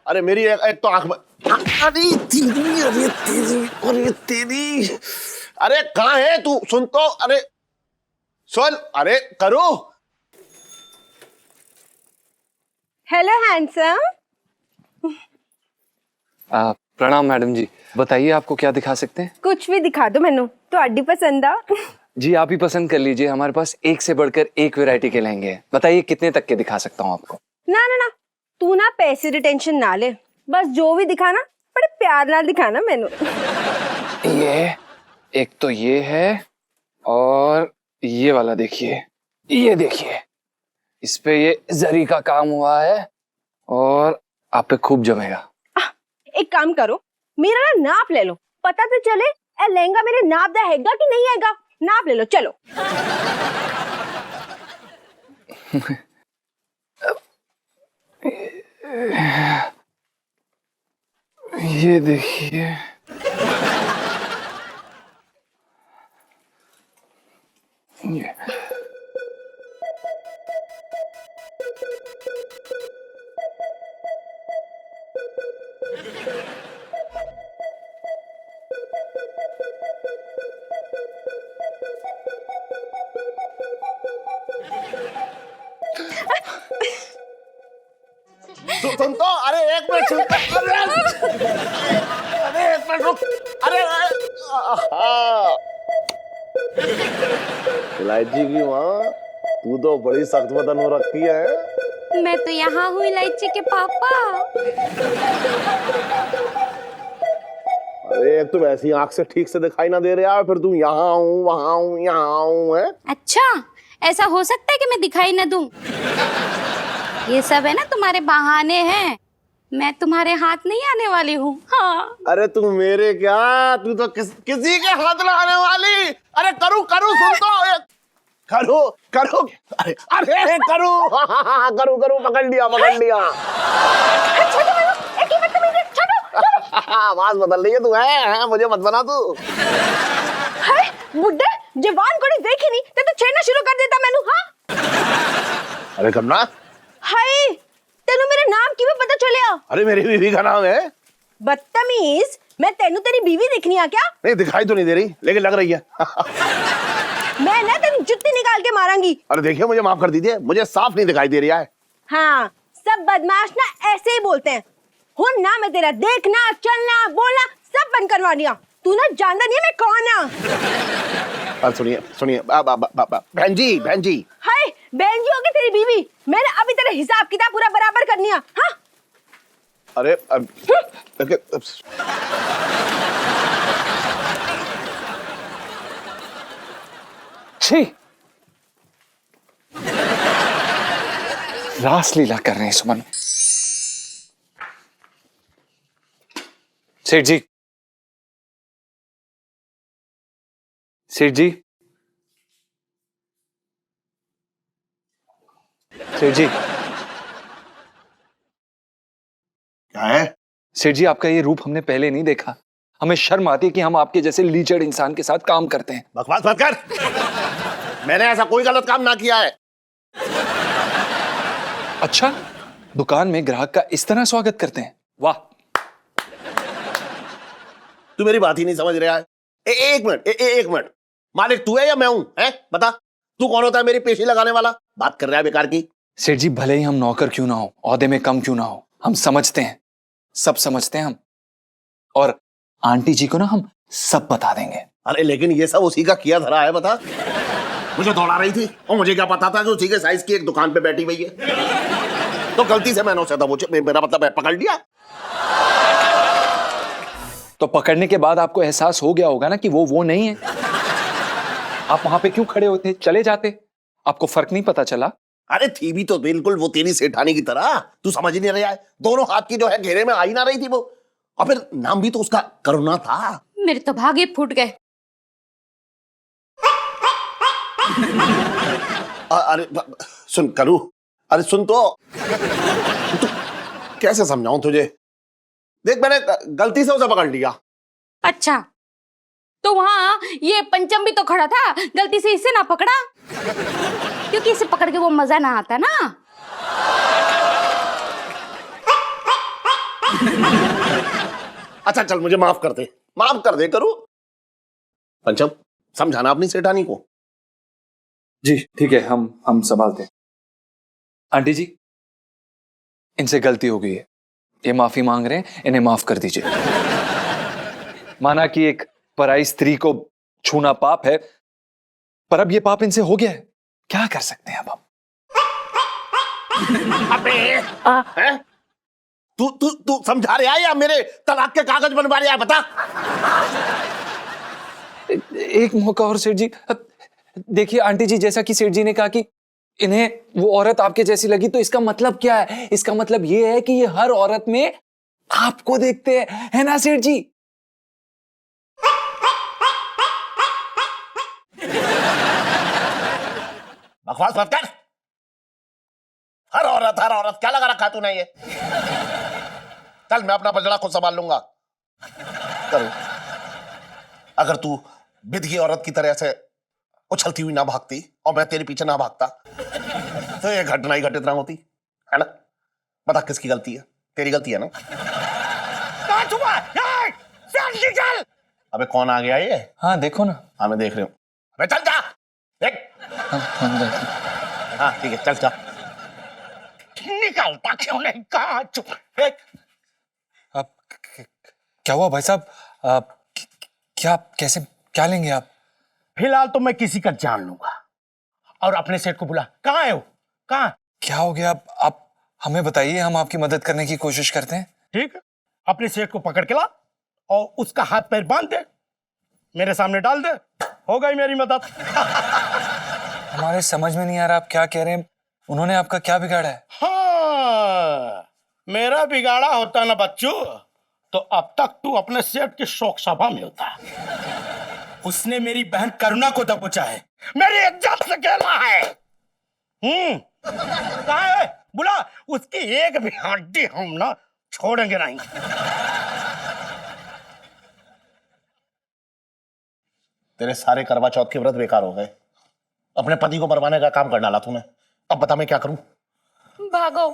Speaker 4: अरे मेरी एक तो आंख में, अरे तेरी, अरे तेरी, अरे तेरी। अरे कहाँ है तू? सुन तो, अरे सुन, अरे करो।
Speaker 7: Hello handsome.
Speaker 2: प्रणाम मैडम जी, बताइए आपको क्या दिखा सकते हैं?
Speaker 7: कुछ भी दिखा दो मैनू, तो पसंद आ।
Speaker 2: जी आप ही पसंद कर लीजिए, हमारे पास एक से बढ़कर एक वैरायटी के लहंगे हैं। बताइए कितने तक के दिखा सकता हूँ आपको?
Speaker 7: ना ना ना, तू ना पैसे की टेंशन ना ले, बस जो भी दिखाना बड़े प्यार नाल दिखाना मैनू।
Speaker 2: ये एक तो ये है, और ये वाला देखिए, ये देखिए, इस पे ये जरी का काम हुआ है और आप पे खूब जमेगा।
Speaker 7: एक काम करो, मेरा ना नाप ले लो, पता तो चले ए लहंगा मेरे नाप दा हैगा कि नहीं हैगा। नाप ले लो, चलो।
Speaker 2: ये देखिए, ये
Speaker 4: सुन तो, अरे एक मिनट सुन तो, अरे एक मिनट रुक, अरे इलायची की माँ, तू तो बड़ी सख्त बदन हो रखी है।
Speaker 10: मैं तो यहाँ हूँ इलायची के पापा।
Speaker 4: अरे एक तो वैसी आंख से ठीक से दिखाई ना दे रहा है, फिर तू यहाँ हूँ वहाँ हूँ यहाँ हूँ है।
Speaker 10: अच्छा, ऐसा हो सकता है कि मैं दिखाई न दूं? ये सब है ना तुम्हारे बहाने हैं, मैं तुम्हारे हाथ नहीं आने वाली हूँ। हाँ।
Speaker 4: अरे तू मेरे क्या, तू तो किसी के हाथ लगाने वाली। अरे करूँ करूँ सुन तो, करूँ करूँ, अरे अरे करूँ, करूँ करूँ, पकड़ लिया पकड़ लिया। आवाज बदल रही है तू, है मुझे मत बना तू।
Speaker 7: बुड्ढे जवान कोड़ी देखी नहीं ते तू छेड़ना शुरू कर देता मैनू। हाँ
Speaker 4: अरे कमला,
Speaker 7: हाय तेनू मेरे नाम की भी पता चलिया?
Speaker 4: अरे मेरी बीवी का नाम है।
Speaker 7: बदतमीज, मैं तेनू तेरी बीवी देखनी आ क्या?
Speaker 4: नहीं दिखाई तो नहीं दे रही, लेकिन लग रही है।
Speaker 7: मैं ना तेनू जुत्ती निकाल के मारांगी।
Speaker 4: अरे देखिए मुझे माफ कर दीजिए, मुझे साफ नहीं दिखाई दे रहा है।
Speaker 7: हाँ, सब बदमाश ना ऐसे ही बोलते हैं। हुन ना मैं तेरा देखना चलना बोलना सब बंद करवा दिया। तू ना जानता नहीं है मैं कौन हूँ।
Speaker 4: अब सुनिए सुनिए, बहन जी बहन जी।
Speaker 7: हाय बहन जी होगी तेरी बीवी, मैंने अभी तेरा हिसाब किताब पूरा बराबर करनी है। हाँ
Speaker 4: अरे
Speaker 2: छी, रासलीला कर रहे हैं सुमन। सेठ जी, सेठ जी, सेठ जी,
Speaker 4: क्या है?
Speaker 2: सेठ जी, आपका ये रूप हमने पहले नहीं देखा। हमें शर्म आती है कि हम आपके जैसे लीचड़ इंसान के साथ काम करते हैं।
Speaker 4: बकवास मत कर, मैंने ऐसा कोई गलत काम ना किया है।
Speaker 2: अच्छा, दुकान में ग्राहक का इस तरह स्वागत करते हैं? वाह।
Speaker 4: तू मेरी बात ही नहीं समझ रहा है। एक मिनट, एक मिनट, मालिक तू है या मैं हूं? है बता, तू कौन होता है मेरी पेशी लगाने वाला? बात कर रहा है बेकार की।
Speaker 2: सेठ जी, भले ही हम नौकर क्यों ना हो, ओहदे में कम क्यों ना हो, हम समझते हैं, सब समझते हैं हम। और आंटी जी को ना हम सब बता देंगे।
Speaker 4: अरे लेकिन ये सब उसी का किया धरा है, बता। मुझे दौड़ा रही थी और मुझे क्या पता था कि उसी के साइज की एक दुकान पे बैठी हुई है। तो गलती से मैंने उसे दबोचे, मेरा मतलब है पकड़ लिया।
Speaker 2: तो पकड़ने के बाद आपको एहसास हो गया होगा ना कि वो नहीं है। आप वहां पे क्यों खड़े होते, चले जाते, आपको फर्क नहीं पता चला?
Speaker 4: अरे थी भी तो बिल्कुल वो तेरी सेठानी की तरह, तू समझ ही नहीं रहा है। दोनों हाथ की जो है घेरे में आ ही ना रही थी वो, और फिर नाम भी तो उसका करुणा था।
Speaker 10: मेरे तो भागे फूट गए।
Speaker 4: अरे सुन करू, अरे सुन तो, कैसे समझाऊं तुझे? देख मैंने गलती से उसे पकड़ लिया।
Speaker 10: अच्छा, तो वहाँ ये पंचम भी तो खड़ा था, गलती से इसे ना पकड़ा? क्योंकि इसे पकड़ के वो मजा ना आता ना।
Speaker 4: अच्छा चल मुझे माफ कर दे करू। पंचम समझाना अपनी सेठानी को।
Speaker 2: जी ठीक है, हम संभालते हैं। आंटी जी, इनसे गलती हो गई है, ये माफी मांग रहे हैं, इन्हें माफ कर दीजिए। माना कि एक पराई स्त्री को छूना पाप है, पर अब ये पाप इनसे हो गया है, क्या कर सकते हैं अब हम?
Speaker 4: अबे हैं? तू समझा रहा है या मेरे तलाक के कागज बनवा रहा है? बता।
Speaker 2: एक मौका और सेठ जी। देखिए आंटी जी, जैसा कि सेठ जी ने कहा कि इन्हें वो औरत आपके जैसी लगी, तो इसका मतलब क्या है? इसका मतलब ये है कि ये हर औरत में आपको देखते हैं, है ना सेठ जी?
Speaker 4: बकवास मत कर। हर औरत क्या लगा रखा तूने ये? चल मैं अपना बजड़ा खुद संभाल लूंगा। करो, अगर तू बिध की औरत की तरह से उछलती हुई ना भागती और मैं तेरे पीछे ना भागता तो ये घटना ही घटित ना होती, है ना? बता किसकी गलती है? तेरी गलती है ना? चल। अबे कौन आ गया ये?
Speaker 2: हाँ देखो ना।
Speaker 4: हाँ मैं देख रही हूँ। अबे चल जा, देख। हाँ ठीक है, चल जा। निकल।
Speaker 5: चलता क्यों नहीं? कहाँ चुप?
Speaker 11: आप क्या हुआ भाई साहब? आप क्या कैसे क्या लेंगे आप?
Speaker 5: फिलहाल तो मैं किसी का जान लूंगा। और अपने सेठ को बुला। कहाँ है वो? कहाँ?
Speaker 11: क्या हो गया? आप हमें बताइए, हम आपकी मदद करने की कोशिश करते हैं।
Speaker 5: ठीक है, अपने सेठ को पकड़ के ला और उसका हाथ पैर बांध दे, मेरे सामने डाल दे, हो गई मेरी मदद।
Speaker 11: हमारे समझ में नहीं आ रहा आप क्या कह रहे हैं। उन्होंने आपका क्या बिगाड़ा है?
Speaker 5: हाँ, मेरा बिगाड़ा होता ना बच्चों, तो अब तक तू अपने सेठ की शोक सभा में होता। उसने मेरी बहन करुणा को दबोचा है, मेरी इज्जत से खेला है। कहाँ है? बुला, उसकी एक भी हड्डी हम ना छोड़ेंगे नहीं।
Speaker 4: तेरे सारे करवा चौथ के व्रत बेकार हो गए। अपने पति को मरवाने का काम कर डाला तूने। अब बता मैं क्या करूं?
Speaker 10: भागो,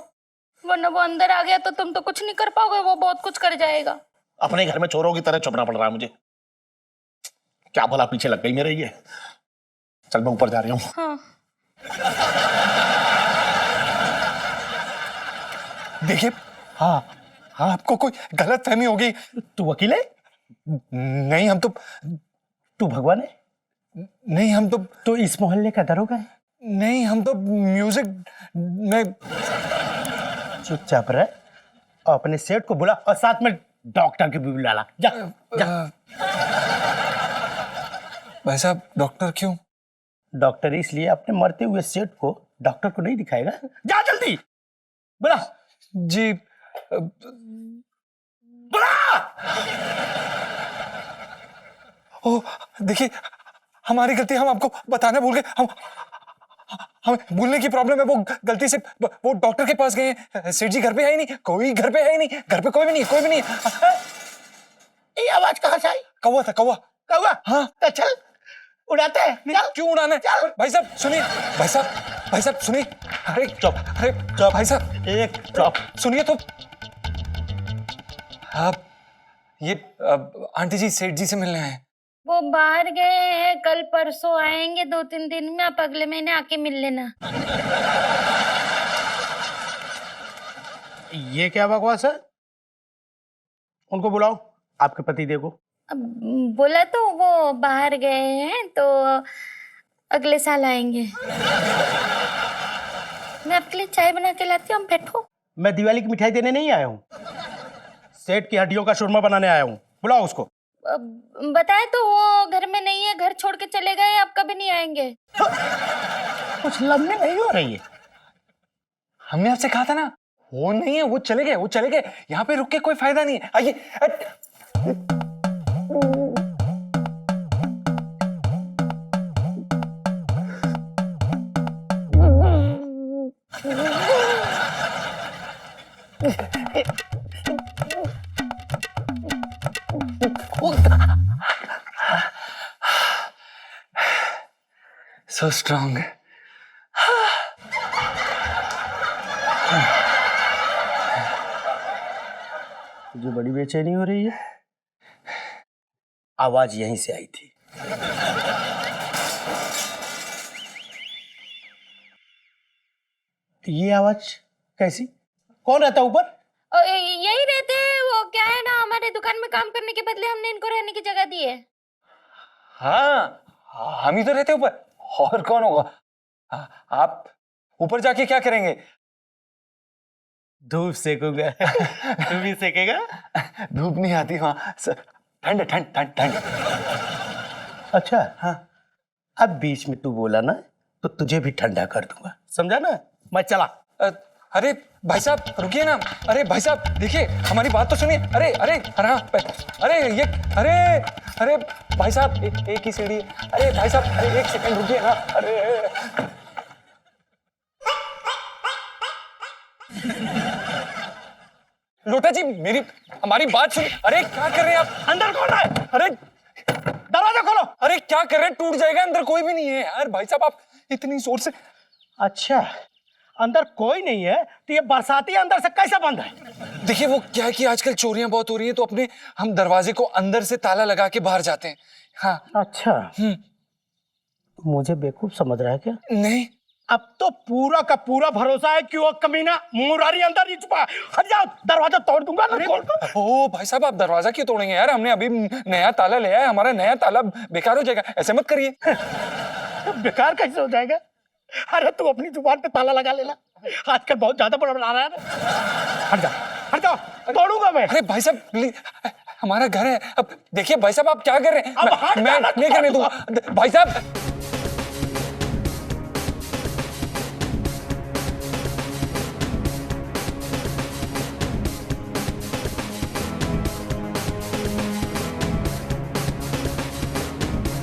Speaker 10: वरना वो अंदर आ गया तो तुम तो कुछ नहीं कर पाओगे, वो बहुत कुछ कर जाएगा।
Speaker 4: अपने घर में चोरों की तरह छुपना पड़ रहा है मुझे। क्या भला पीछे लग गई मेरे ये। चल मैं ऊपर जा रही हूँ।
Speaker 10: हाँ।
Speaker 11: देखिए, हाँ हाँ, आपको कोई गलत फहमी हो गई।
Speaker 5: तू वकील है?
Speaker 11: नहीं, हम तो।
Speaker 5: तू भगवान है?
Speaker 11: नहीं, हम तो।
Speaker 5: तो इस मोहल्ले का दरोगा है?
Speaker 11: नहीं, हम तो म्यूजिक में।
Speaker 5: चुपचाप रह और अपने सेठ को बुला और साथ में डॉक्टर की भी बुला ला। जा, जा।
Speaker 11: भाई साहब, डॉक्टर क्यों?
Speaker 5: डॉक्टर इसलिए अपने मरते हुए सेठ को डॉक्टर को नहीं दिखाएगा। जा जल्दी बुला।
Speaker 11: जी।
Speaker 5: बुला।
Speaker 11: ओ, देखिए, हमारी गलती, हम आपको बताना भूल गए। हमें भूलने की प्रॉब्लम है। वो गलती से वो डॉक्टर के पास गए हैं। सेठ जी घर पे है ही नहीं, कोई घर पे है ही नहीं, घर पे कोई भी नहीं, कोई भी नहीं।
Speaker 5: ये आवाज कहाँ से आई?
Speaker 11: कौवा था, कौवा।
Speaker 5: कौवा?
Speaker 11: हाँ।
Speaker 5: तो चल उड़ाते हैं।
Speaker 11: नहीं, क्यों उड़ाना है? भाई साहब सुनिए, भाई साहब सुनिए। अरे चुप, अरे चुप भाई साहब,
Speaker 5: एक चुप
Speaker 11: सुनिए तो। आप ये आंटी जी सेठ जी से मिलने आए हैं।
Speaker 10: वो बाहर गए हैं, कल परसों आएंगे, 2-3 दिन में। आप अगले महीने आके मिल लेना।
Speaker 5: ये क्या बकवास है? उनको बुलाओ, आपके पति देखो।
Speaker 10: अब बोला तो वो बाहर गए हैं, तो अगले साल आएंगे। मैं आपके लिए चाय बना के लाती हूँ, आप बैठो।
Speaker 5: मैं दिवाली की मिठाई देने नहीं आया हूँ, सेठ की हड्डियों का शोरमा बनाने आया हूँ। बुलाओ उसको।
Speaker 10: बताए तो वो घर में नहीं है, घर छोड़ के चले गए, आप कभी नहीं आएंगे।
Speaker 5: कुछ लंबी नहीं हो रही है।
Speaker 11: हमने आपसे कहा था ना, वो नहीं है, वो चले गए, वो चले गए। यहाँ पे रुक के कोई फायदा नहीं है। आइए। So strong.
Speaker 5: मुझे बड़ी बेचैनी हो रही है। आवाज यहीं से आई थी। ये आवाज कैसी? कौन रहता ऊपर?
Speaker 10: यही रहते हैं वो। क्या है ना, हमारे दुकान में काम करने के बदले हमने इनको रहने की जगह दी है।
Speaker 11: हाँ, हम ही तो रहते ऊपर, और कौन होगा? आप ऊपर जाके क्या करेंगे?
Speaker 5: धूप सेकूंगा। तू भी सेकेगा?
Speaker 11: धूप नहीं आती वहां, ठंड ठंड ठंड ठंड।
Speaker 5: अच्छा हाँ, अब बीच में तू बोला ना तो तुझे भी ठंडा कर दूंगा, समझा ना? मैं चला।
Speaker 11: अरे भाई साहब रुकिए ना। अरे भाई साहब देखिए, हमारी बात तो सुनिए। अरे अरे अरे अरे ये अरे अरे भाई साहब एक ही सीढ़ी। अरे भाई साहब, अरे 1 सेकंड रुकिए ना। अरे लोटा जी, हमारी बात सुनिए। अरे क्या कर रहे हैं आप?
Speaker 5: अंदर कौन है?
Speaker 11: अरे
Speaker 5: दरवाजा खोलो।
Speaker 11: अरे क्या कर रहे हैं? टूट जाएगा, अंदर कोई भी नहीं है यार। भाई साहब आप इतनी जोर से।
Speaker 5: अच्छा, अंदर कोई नहीं है तो ये बरसाती अंदर से कैसे बंद है?
Speaker 11: देखिए वो क्या है कि आजकल चोरियां बहुत हो रही हैं, तो हम दरवाजे को अंदर से ताला लगा के बाहर जाते हैं। हाँ।
Speaker 5: अच्छा, मुझे बेवकूफ समझ रहा है क्या?
Speaker 11: नहीं।
Speaker 5: अब तो पूरा का पूरा भरोसा है कि वो कमीना मुरारी अंदर ही छुपा है। हट जाओ, दरवाजा तोड़ दूंगा ना खोल कर।
Speaker 11: ओ भाई साहब, आप दरवाजा क्यों तोड़ेंगे यार? हमने अभी नया ताला लिया है, हमारा नया ताला बेकार हो जाएगा, ऐसे मत करिए।
Speaker 5: बेकार कैसे हो जाएगा? अरे तू अपनी जुबान पे ताला लगा लेना, आजकल बहुत ज्यादा बड़ा बना रहा है। हट जाओ, तोड़ूंगा मैं।
Speaker 11: अरे भाई साहब प्लीज, हमारा घर है। अब देखिए भाई साहब, आप क्या कर रहे हैं?
Speaker 5: अब हट
Speaker 11: मैं
Speaker 5: जाना,
Speaker 11: नहीं करने दूंगा भाई साहब।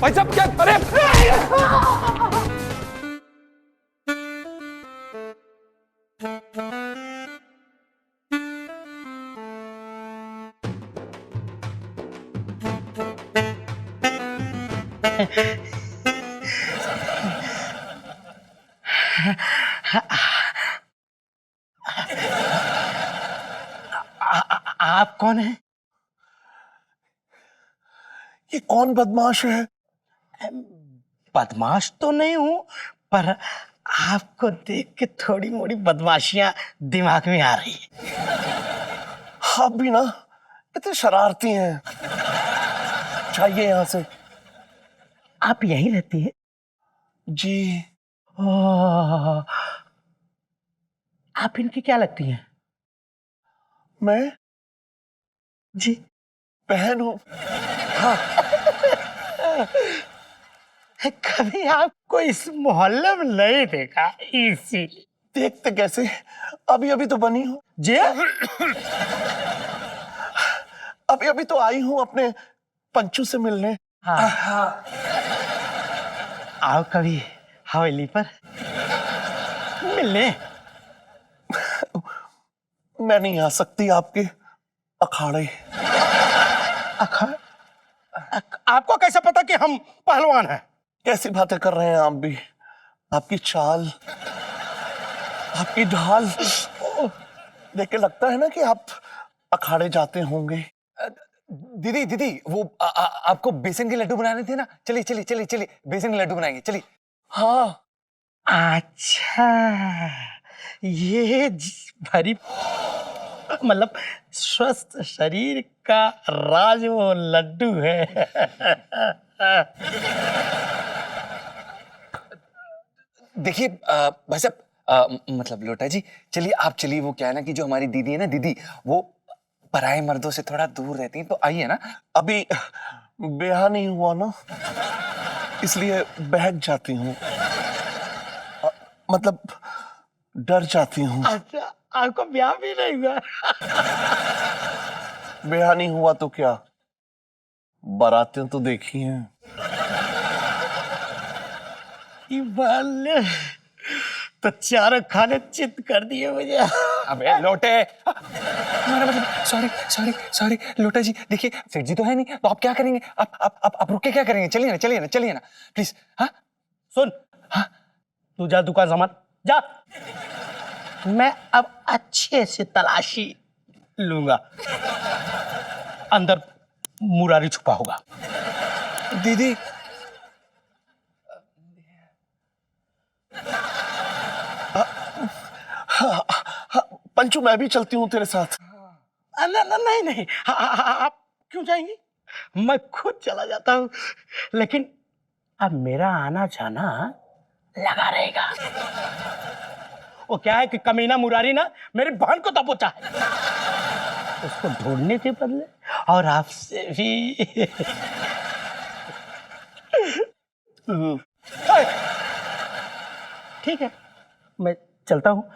Speaker 11: भाई साहब क्या? अरे
Speaker 6: आप कौन हैं?
Speaker 4: ये कौन बदमाश है?
Speaker 6: बदमाश तो नहीं हूं, पर आपको देख के थोड़ी मोड़ी बदमाशियां दिमाग में आ रही है।
Speaker 4: आप भी ना इतने शरारती हैं। चाहिए यहाँ से।
Speaker 6: आप यहीं रहती है?
Speaker 4: जी।
Speaker 6: ओह, आप इनकी क्या लगती हैं?
Speaker 4: मैं
Speaker 6: जी
Speaker 4: बहन हूँ।
Speaker 6: कभी आपको इस मोहल्ले में नहीं देखा, इसीलिए।
Speaker 4: देखते कैसे, अभी अभी तो बनी हूँ।
Speaker 6: जी
Speaker 4: अभी अभी तो आई हूँ अपने पंचू से मिलने।
Speaker 6: हाँ। आओ कभी हवेली पर मिलने।
Speaker 4: मैं नहीं आ सकती आपके अखाड़े।
Speaker 5: आपको कैसे पता कि हम पहलवान हैं?
Speaker 4: कैसी बातें कर रहे हैं आप भी? आपकी चाल, आपकी ढाल देख के लगता है ना कि आप अखाड़े जाते होंगे।
Speaker 11: दीदी दीदी, वो आपको बेसन के लड्डू बनाने थे ना? चलिए चलिए चलिए चलिए, बेसन के लड्डू बनाएंगे, चलिए।
Speaker 4: हाँ।
Speaker 6: अच्छा, ये भरी मतलब स्वस्थ शरीर का राज वो लड्डू है।
Speaker 11: देखिए भाई साहब, मतलब लोटा जी, चलिए आप चलिए। वो क्या है ना कि जो हमारी दीदी है ना, दीदी वो पराये मर्दों से थोड़ा दूर रहती हैं, तो आइए ना।
Speaker 4: अभी ब्याह नहीं हुआ ना, इसलिए बहक जाती हूँ, मतलब डर जाती हूँ।
Speaker 6: अच्छा, आपको ब्याह भी नहीं हुआ?
Speaker 4: ब्याह नहीं हुआ तो क्या, बारातें तो देखी हैं।
Speaker 6: तो चारों खाने चित कर दिए मुझे।
Speaker 11: अबे लोटे, हमारा मतलब, सॉरी सॉरी सॉरी लोटा जी, देखिए सेठ जी तो है नहीं, तो आप क्या करेंगे? आप रुक के क्या करेंगे? चलिए ना चलिए ना चलिए ना प्लीज। हाँ
Speaker 6: सुन, हाँ तू जा दुकान संभाल जा, मैं अब अच्छे से तलाशी लूंगा। अंदर मुरारी छुपा होगा।
Speaker 4: दीदी, पंचू मैं भी चलती हूँ तेरे साथ।
Speaker 6: नहीं नहीं, आप क्यों जाएंगी? मैं खुद चला जाता हूँ, लेकिन अब मेरा आना जाना लगा रहेगा। वो क्या है कि कमीना मुरारी ना मेरी बहन को दबोचा है, उसको ढूंढने के बदले और आपसे भी। ठीक है, मैं चलता हूँ।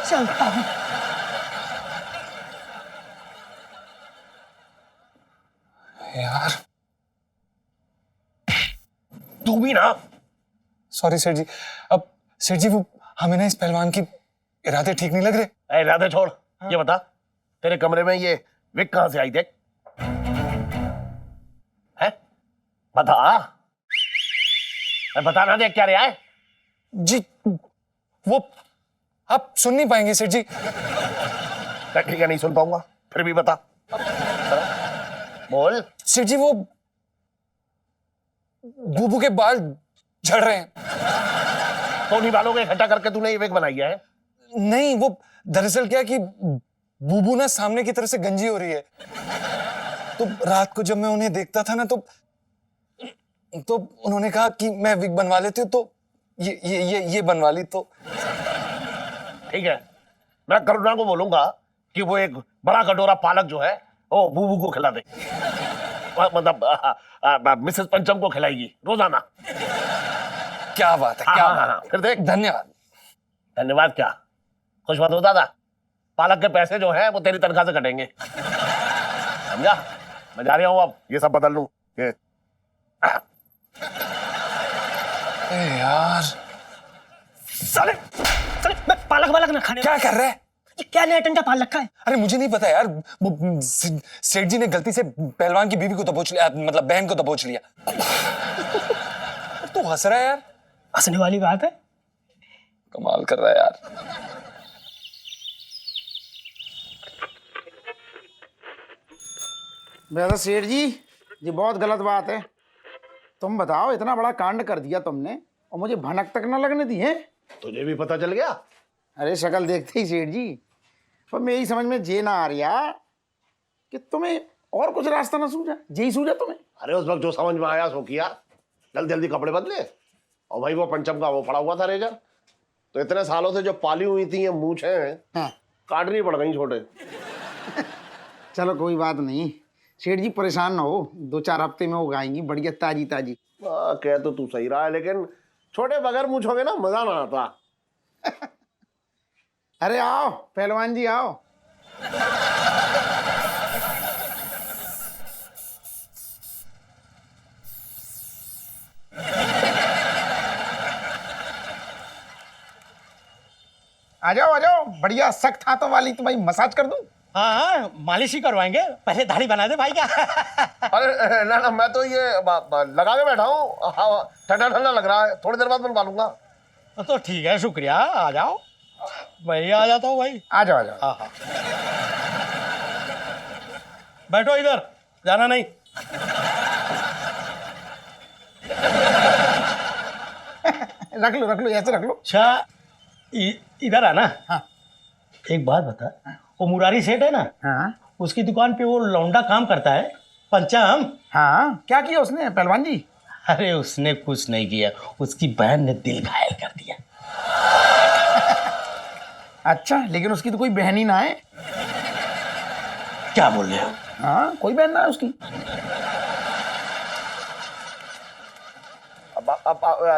Speaker 6: चलता हूँ।
Speaker 11: यार,
Speaker 4: तू भी ना।
Speaker 11: सॉरी सेठ जी। अब सेठ जी, वो हमें ना इस पहलवान की इरादे ठीक नहीं लग रहे।
Speaker 4: इरादे छोड़, ये बता तेरे कमरे में ये विक कहां से आई? देख है, बता ना, देख क्या रहा है?
Speaker 11: जी वो आप सुन नहीं पाएंगे सेठ जी।
Speaker 4: ठीक है, नहीं सुन पाऊंगा, फिर भी बता। बोल।
Speaker 11: सेठ जी, वो बूबू के बाल झड़ रहे हैं।
Speaker 4: तो उन्हीं बालों को इकट्ठा करके तूने ये विग बनाई है?
Speaker 11: नहीं, वो दरअसल क्या कि बूबू ना सामने की तरफ से गंजी हो रही है, तो रात को जब मैं उन्हें देखता था ना तो उन्होंने कहा कि मैं विग बनवा लेती हूँ, तो ये बनवा ली। तो
Speaker 4: ठीक है, मैं करुणा को बोलूंगा कि वो एक बड़ा कटोरा पालक जो है वो बूबू को खिला दे, मतलब मिसेस पंचम को खिलाएगी रोजाना।
Speaker 11: क्या बात है, क्या बात है।
Speaker 4: फिर देख।
Speaker 11: धन्यवाद।
Speaker 4: धन्यवाद क्या, खुश मत हो दादा, पालक के पैसे जो है वो तेरी तनख्वाह से कटेंगे, समझा? मैं जा रहा हूँ, अब ये सब बदल लूं। ये
Speaker 11: यार
Speaker 8: साले साले मैं पालक ना खाने।
Speaker 11: क्या कर रहा है?
Speaker 8: ये क्या नया टंटा पाल रखा है?
Speaker 11: अरे मुझे नहीं पता यार, वो सेठ जी ने गलती से पहलवान की बीवी को दबोच लिया, मतलब बहन को दबोच लिया। तू हंस रहा है यार?
Speaker 8: हंसने वाली बात है।
Speaker 11: कमाल कर रहा है यार।
Speaker 9: वैसे सेठ जी, ये बहुत गलत बात है। तुम बताओ, इतना बड़ा कांड कर दिया तुमने और मुझे भनक तक ना लगने दी है।
Speaker 4: तुझे भी पता चल गया?
Speaker 9: अरे शक्ल देखते ही सेठ जी, पर मेरी समझ में ये ना आ रहा कि तुम्हें और कुछ रास्ता ना सूझा, यही सूझा तुम्हें?
Speaker 4: अरे उस वक्त जो समझ में आया सो किया, जल्दी जल्दी कपड़े बदले, और भाई वो पंचम का वो पड़ा हुआ था रेजर, तो इतने सालों से जो पाली हुई थी ये मूछें
Speaker 9: हाँ।
Speaker 4: काटनी पड़ गई छोटे।
Speaker 9: चलो कोई बात नहीं सेठ जी, परेशान ना हो, 2-4 हफ्ते में उगाएंगी बढ़िया ताजी ताजी।
Speaker 4: कह तो तू सही रहा है, लेकिन छोटे बगैर मूछोगे ना मजा ना आता।
Speaker 9: अरे आओ पहलवान जी आओ। आ जाओ, बढ़िया सख्त हाथों वाली तुम्हारी मसाज कर दूं?
Speaker 6: हाँ, मालिश ही करवाएंगे, पहले दाढ़ी बना दे भाई क्या।
Speaker 4: अरे ना, मैं तो ये लगा के बैठा हूँ, ठंडा ठंडा लग रहा है, थोड़ी देर बाद बनवा लूंगा।
Speaker 6: तो ठीक है, शुक्रिया, आ जाओ। मैं आ जाता हूँ भाई।
Speaker 9: आ जाओ।
Speaker 6: हाँ। बैठो इधर, जाना नहीं।
Speaker 9: रख लो, ऐसे रख लो।
Speaker 6: अच्छा, इधर आना।
Speaker 9: हाँ।
Speaker 6: एक बात बता, वो मुरारी सेठ है ना,
Speaker 9: हाँ
Speaker 6: उसकी दुकान पे वो लौंडा काम करता है, पंचम।
Speaker 9: हाँ, क्या किया उसने पहलवान जी?
Speaker 6: अरे उसने कुछ नहीं किया, उसकी बहन ने दिल घायल कर दिया।
Speaker 9: अच्छा, लेकिन उसकी तो कोई बहन ही ना है।
Speaker 6: क्या बोल रहे हो?
Speaker 9: हाँ, कोई बहन ना है उसकी।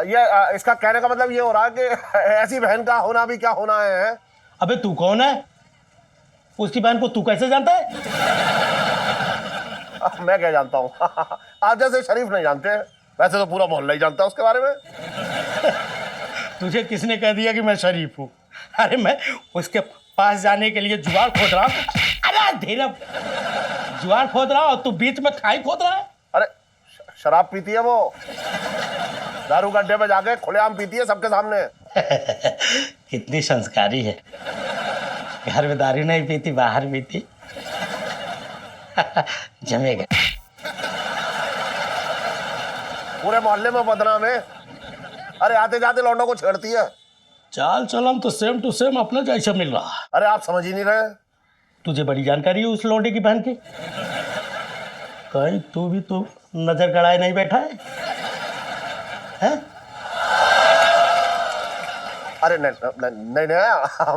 Speaker 4: ये इसका कहने का मतलब ये हो रहा है कि ऐसी बहन का होना भी क्या होना है?
Speaker 6: अबे तू कौन है? उसकी बहन को तू कैसे जानता है?
Speaker 4: मैं क्या जानता हूँ? आप जैसे शरीफ नहीं जानते, वैसे तो पूरा मोहल्ला ही जानता है उसके बारे में।
Speaker 6: तुझे किसने कह दिया कि मैं शरीफ हूँ? अरे मैं उसके पास जाने के लिए जुगाड़ खोद रहा हूँ। अरे धीरे, जुगाड़ खोद रहा और तू बीच में खाई खोद रहा है।
Speaker 4: अरे शराब पीती है वो, दारू गड्ढे पे जाके खुलेआम पीती है सबके सामने।
Speaker 6: कितनी संस्कारी है, घर में दारू नहीं पीती, बाहर पीती। जमेगा।
Speaker 4: पूरे मोहल्ले में बदनाम है। अरे आते जाते लौंडों को छेड़ती है।
Speaker 6: चाल चलन तो सेम टू सेम अपना जैसा मिल रहा है।
Speaker 4: अरे आप समझ ही नहीं रहे।
Speaker 6: तुझे बड़ी जानकारी है उस लौंडे की बहन की। कहीं तू भी तो नजर गड़ाए नहीं बैठा है, हैं?
Speaker 4: अरे नहीं,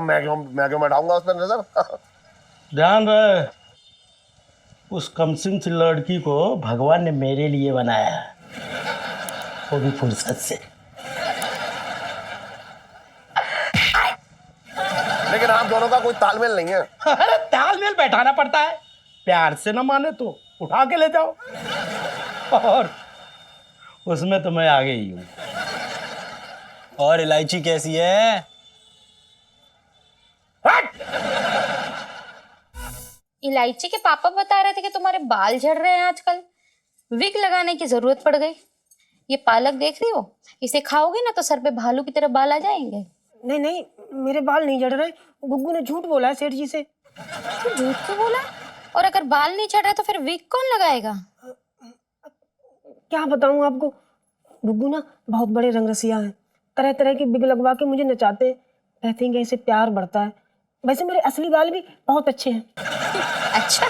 Speaker 4: मैं क्यों बैठाऊंगा उस पर नजर।
Speaker 6: ध्यान रहे, उस कमसिन सी लड़की को भगवान ने मेरे लिए बनाया है, वो भी फुर्सत से।
Speaker 4: लेकिन आप दोनों का कोई तालमेल नहीं है।
Speaker 6: अरे तालमेल बैठाना पड़ता है, प्यार से ना माने तो उठा के ले जाओ, और उसमें तो मैं आगे ही हूँ।
Speaker 8: और इलायची कैसी है?
Speaker 10: इलायची के पापा बता रहे थे कि तुम्हारे बाल झड़ रहे हैं आजकल, विग लगाने की जरूरत पड़ गई। ये पालक देख रही हो, इसे खाओगे ना तो सर पे भालू की तरह बाल आ जाएंगे।
Speaker 8: नहीं, मेरे बाल नहीं झड़ रहे, गुग्गू ने झूठ बोला है सेठ जी से।
Speaker 10: तो झूठ क्यों बोला? और अगर बाल नहीं झड़ रहे तो फिर विग कौन लगाएगा?
Speaker 8: क्या बताऊं आपको, गुग्गू ना बहुत बड़े रंगरसिया हैं, तरह तरह के बिग लगवा के मुझे नचाते हैं, कहते हैं कि ऐसे प्यार बढ़ता है। वैसे मेरे असली बाल भी बहुत अच्छे हैं।
Speaker 10: अच्छा।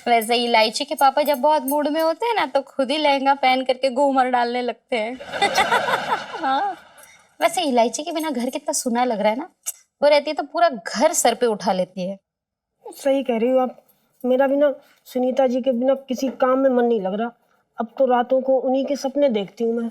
Speaker 10: वैसे इलायची के पापा जब बहुत मूड में होते हैं ना तो खुद ही लहंगा पहन करके घूमर डालने लगते हैं। हाँ। वैसे इलायची के बिना घर कितना सुना लग रहा है ना, वो रहती है तो पूरा घर सर पे उठा लेती है।
Speaker 8: सही कह रही हो आप। मेरा बिना सुनीता जी के बिना किसी काम में मन नहीं लग रहा। अब तो रातों को उन्हीं के सपने देखती हूँ मैं।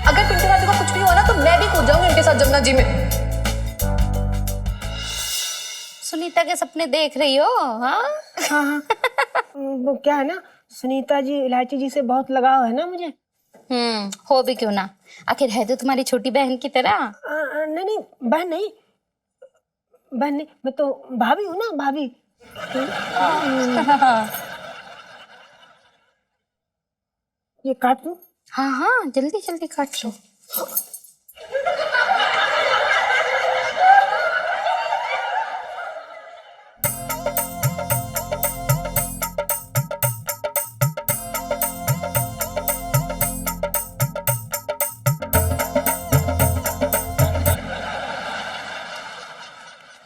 Speaker 7: अगर पिंटू राजू को कुछ भी हुआ ना तो मैं भी कूद जाऊंगी उनके साथ जमुना जी में।
Speaker 10: सुनीता के सपने देख रही हो? हाँ
Speaker 8: हाँ हाँ। वो क्या है ना, सुनीता जी इलायची जी से बहुत लगाव है ना मुझे।
Speaker 10: हो भी क्यों ना, आखिर है तो तुम्हारी छोटी बहन की तरह।
Speaker 8: नहीं नहीं, बहन नहीं, बहन नहीं, मैं तो भाभी हूँ ना, भाभी। ये काट दूँ?
Speaker 10: हाँ हाँ, जल्दी जल्दी काट लो।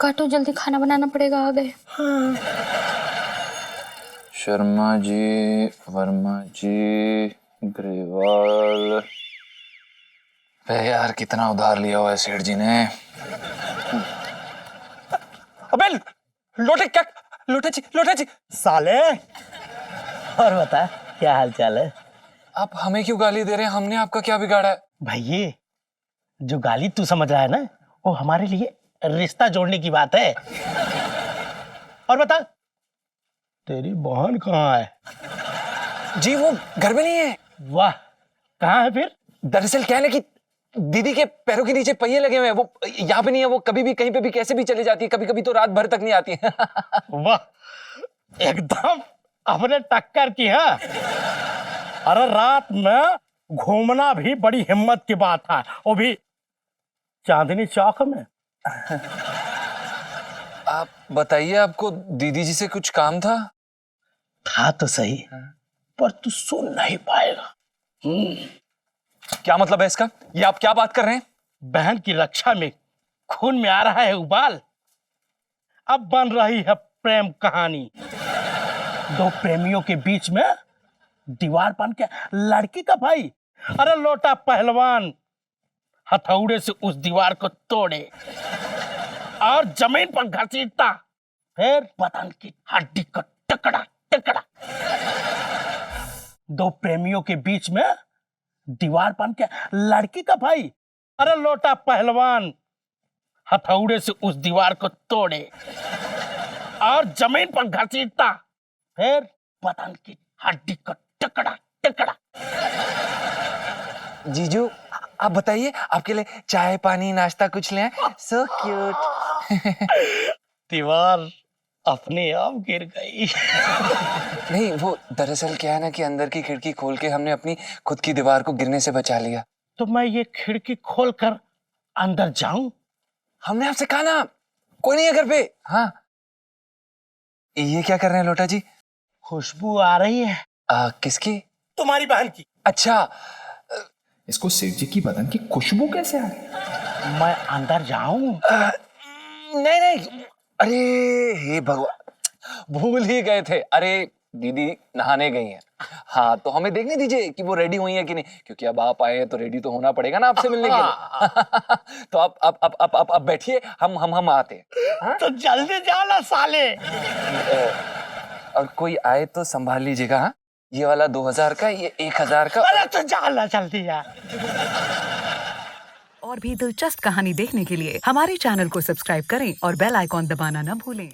Speaker 10: काटो जल्दी, खाना बनाना पड़ेगा। आ गए।
Speaker 8: हाँ।
Speaker 2: शर्मा जी, वर्मा जी, ग्रेवाल। यार कितना उधार लिया हुआ है सेठ जी ने।
Speaker 11: अबे लोटा जी
Speaker 6: साले। और बता क्या हाल चाल है?
Speaker 2: आप हमें क्यों गाली दे रहे हैं? हमने आपका क्या बिगाड़ा है?
Speaker 6: भाई ये जो गाली तू समझ रहा है ना, वो हमारे लिए रिश्ता जोड़ने की बात है। और बता तेरी बहन कहाँ है?
Speaker 2: जी वो घर में नहीं है।
Speaker 6: वाह, कहाँ है फिर?
Speaker 2: दरअसल क्या है ना कि दीदी के पैरों के नीचे पहिए लगे हुए हैं, वो यहाँ पे नहीं है। वो कभी भी कहीं पे भी कैसे भी चली जाती है, कभी कभी तो रात भर तक नहीं आती है।
Speaker 6: वाह, एकदम अपने टक्कर की है। अरे रात में घूमना भी बड़ी हिम्मत की बात है, वो भी चांदनी चौक में।
Speaker 2: आप बताइए, आपको दीदी जी से कुछ काम था?
Speaker 6: था तो सही, पर तू सुन नहीं पाएगा।
Speaker 2: क्या मतलब है इसका? ये आप क्या बात कर रहे हैं?
Speaker 6: बहन की रक्षा में खून में आ रहा है उबाल। अब बन रही है प्रेम कहानी। दो प्रेमियों के बीच में दीवार बन के लड़की का भाई, अरे लोटा पहलवान, हथौड़े से उस दीवार को तोड़े और जमीन पर घसीटता, फिर बदन की हड्डी को टुकड़ा टुकड़ा। दो प्रेमियों के बीच में दीवार बन के लड़की का भाई, अरे लोटा पहलवान, हथौड़े से उस दीवार को तोड़े और जमीन पर घसीटता, फिर बदन की हड्डी को टुकड़ा टुकड़ा।
Speaker 2: जीजू आप बताइए, आपके लिए चाय पानी नाश्ता कुछ ले आए? So cute.
Speaker 6: दीवार अपने आप गिर गई।
Speaker 2: नहीं, वो दरअसल क्या है ना कि अंदर की खिड़की खोल के हमने अपनी खुद की दीवार को गिरने से बचा लिया।
Speaker 6: तो मैं ये खिड़की खोलकर अंदर जाऊं?
Speaker 2: हमने आपसे कहा ना कोई नहीं है घर पे। हाँ, ये क्या कर रहे हैं लोटा जी?
Speaker 6: खुशबू आ रही है।
Speaker 2: किसकी?
Speaker 6: तुम्हारी बहन की।
Speaker 2: अच्छा,
Speaker 11: इसको सेठ जी की बदन की खुशबू कैसे आ रही?
Speaker 6: मैं अंदर जाऊं?
Speaker 2: नहीं नहीं, अरे हे भगवान, भूल ही गए थे। अरे दीदी नहाने गई हैं। हाँ, तो हमें देखने दीजिए कि वो रेडी हुई हैं कि नहीं, क्योंकि अब आप आए हैं तो रेडी तो होना पड़ेगा ना आपसे मिलने के लिए। तो आप बैठिए, हम आते हैं। हाँ?
Speaker 6: तो जल्दी जाना साले।
Speaker 2: और कोई आए तो संभाल लीजिएगा। हाँ, ये वाला 2000 का, ये 1000 का।
Speaker 6: अरे तो जाना जल्दी जा।
Speaker 12: और भी दिलचस्प कहानी देखने के लिए हमारे चैनल को सब्सक्राइब करें और बेल आइकॉन दबाना न भूलें।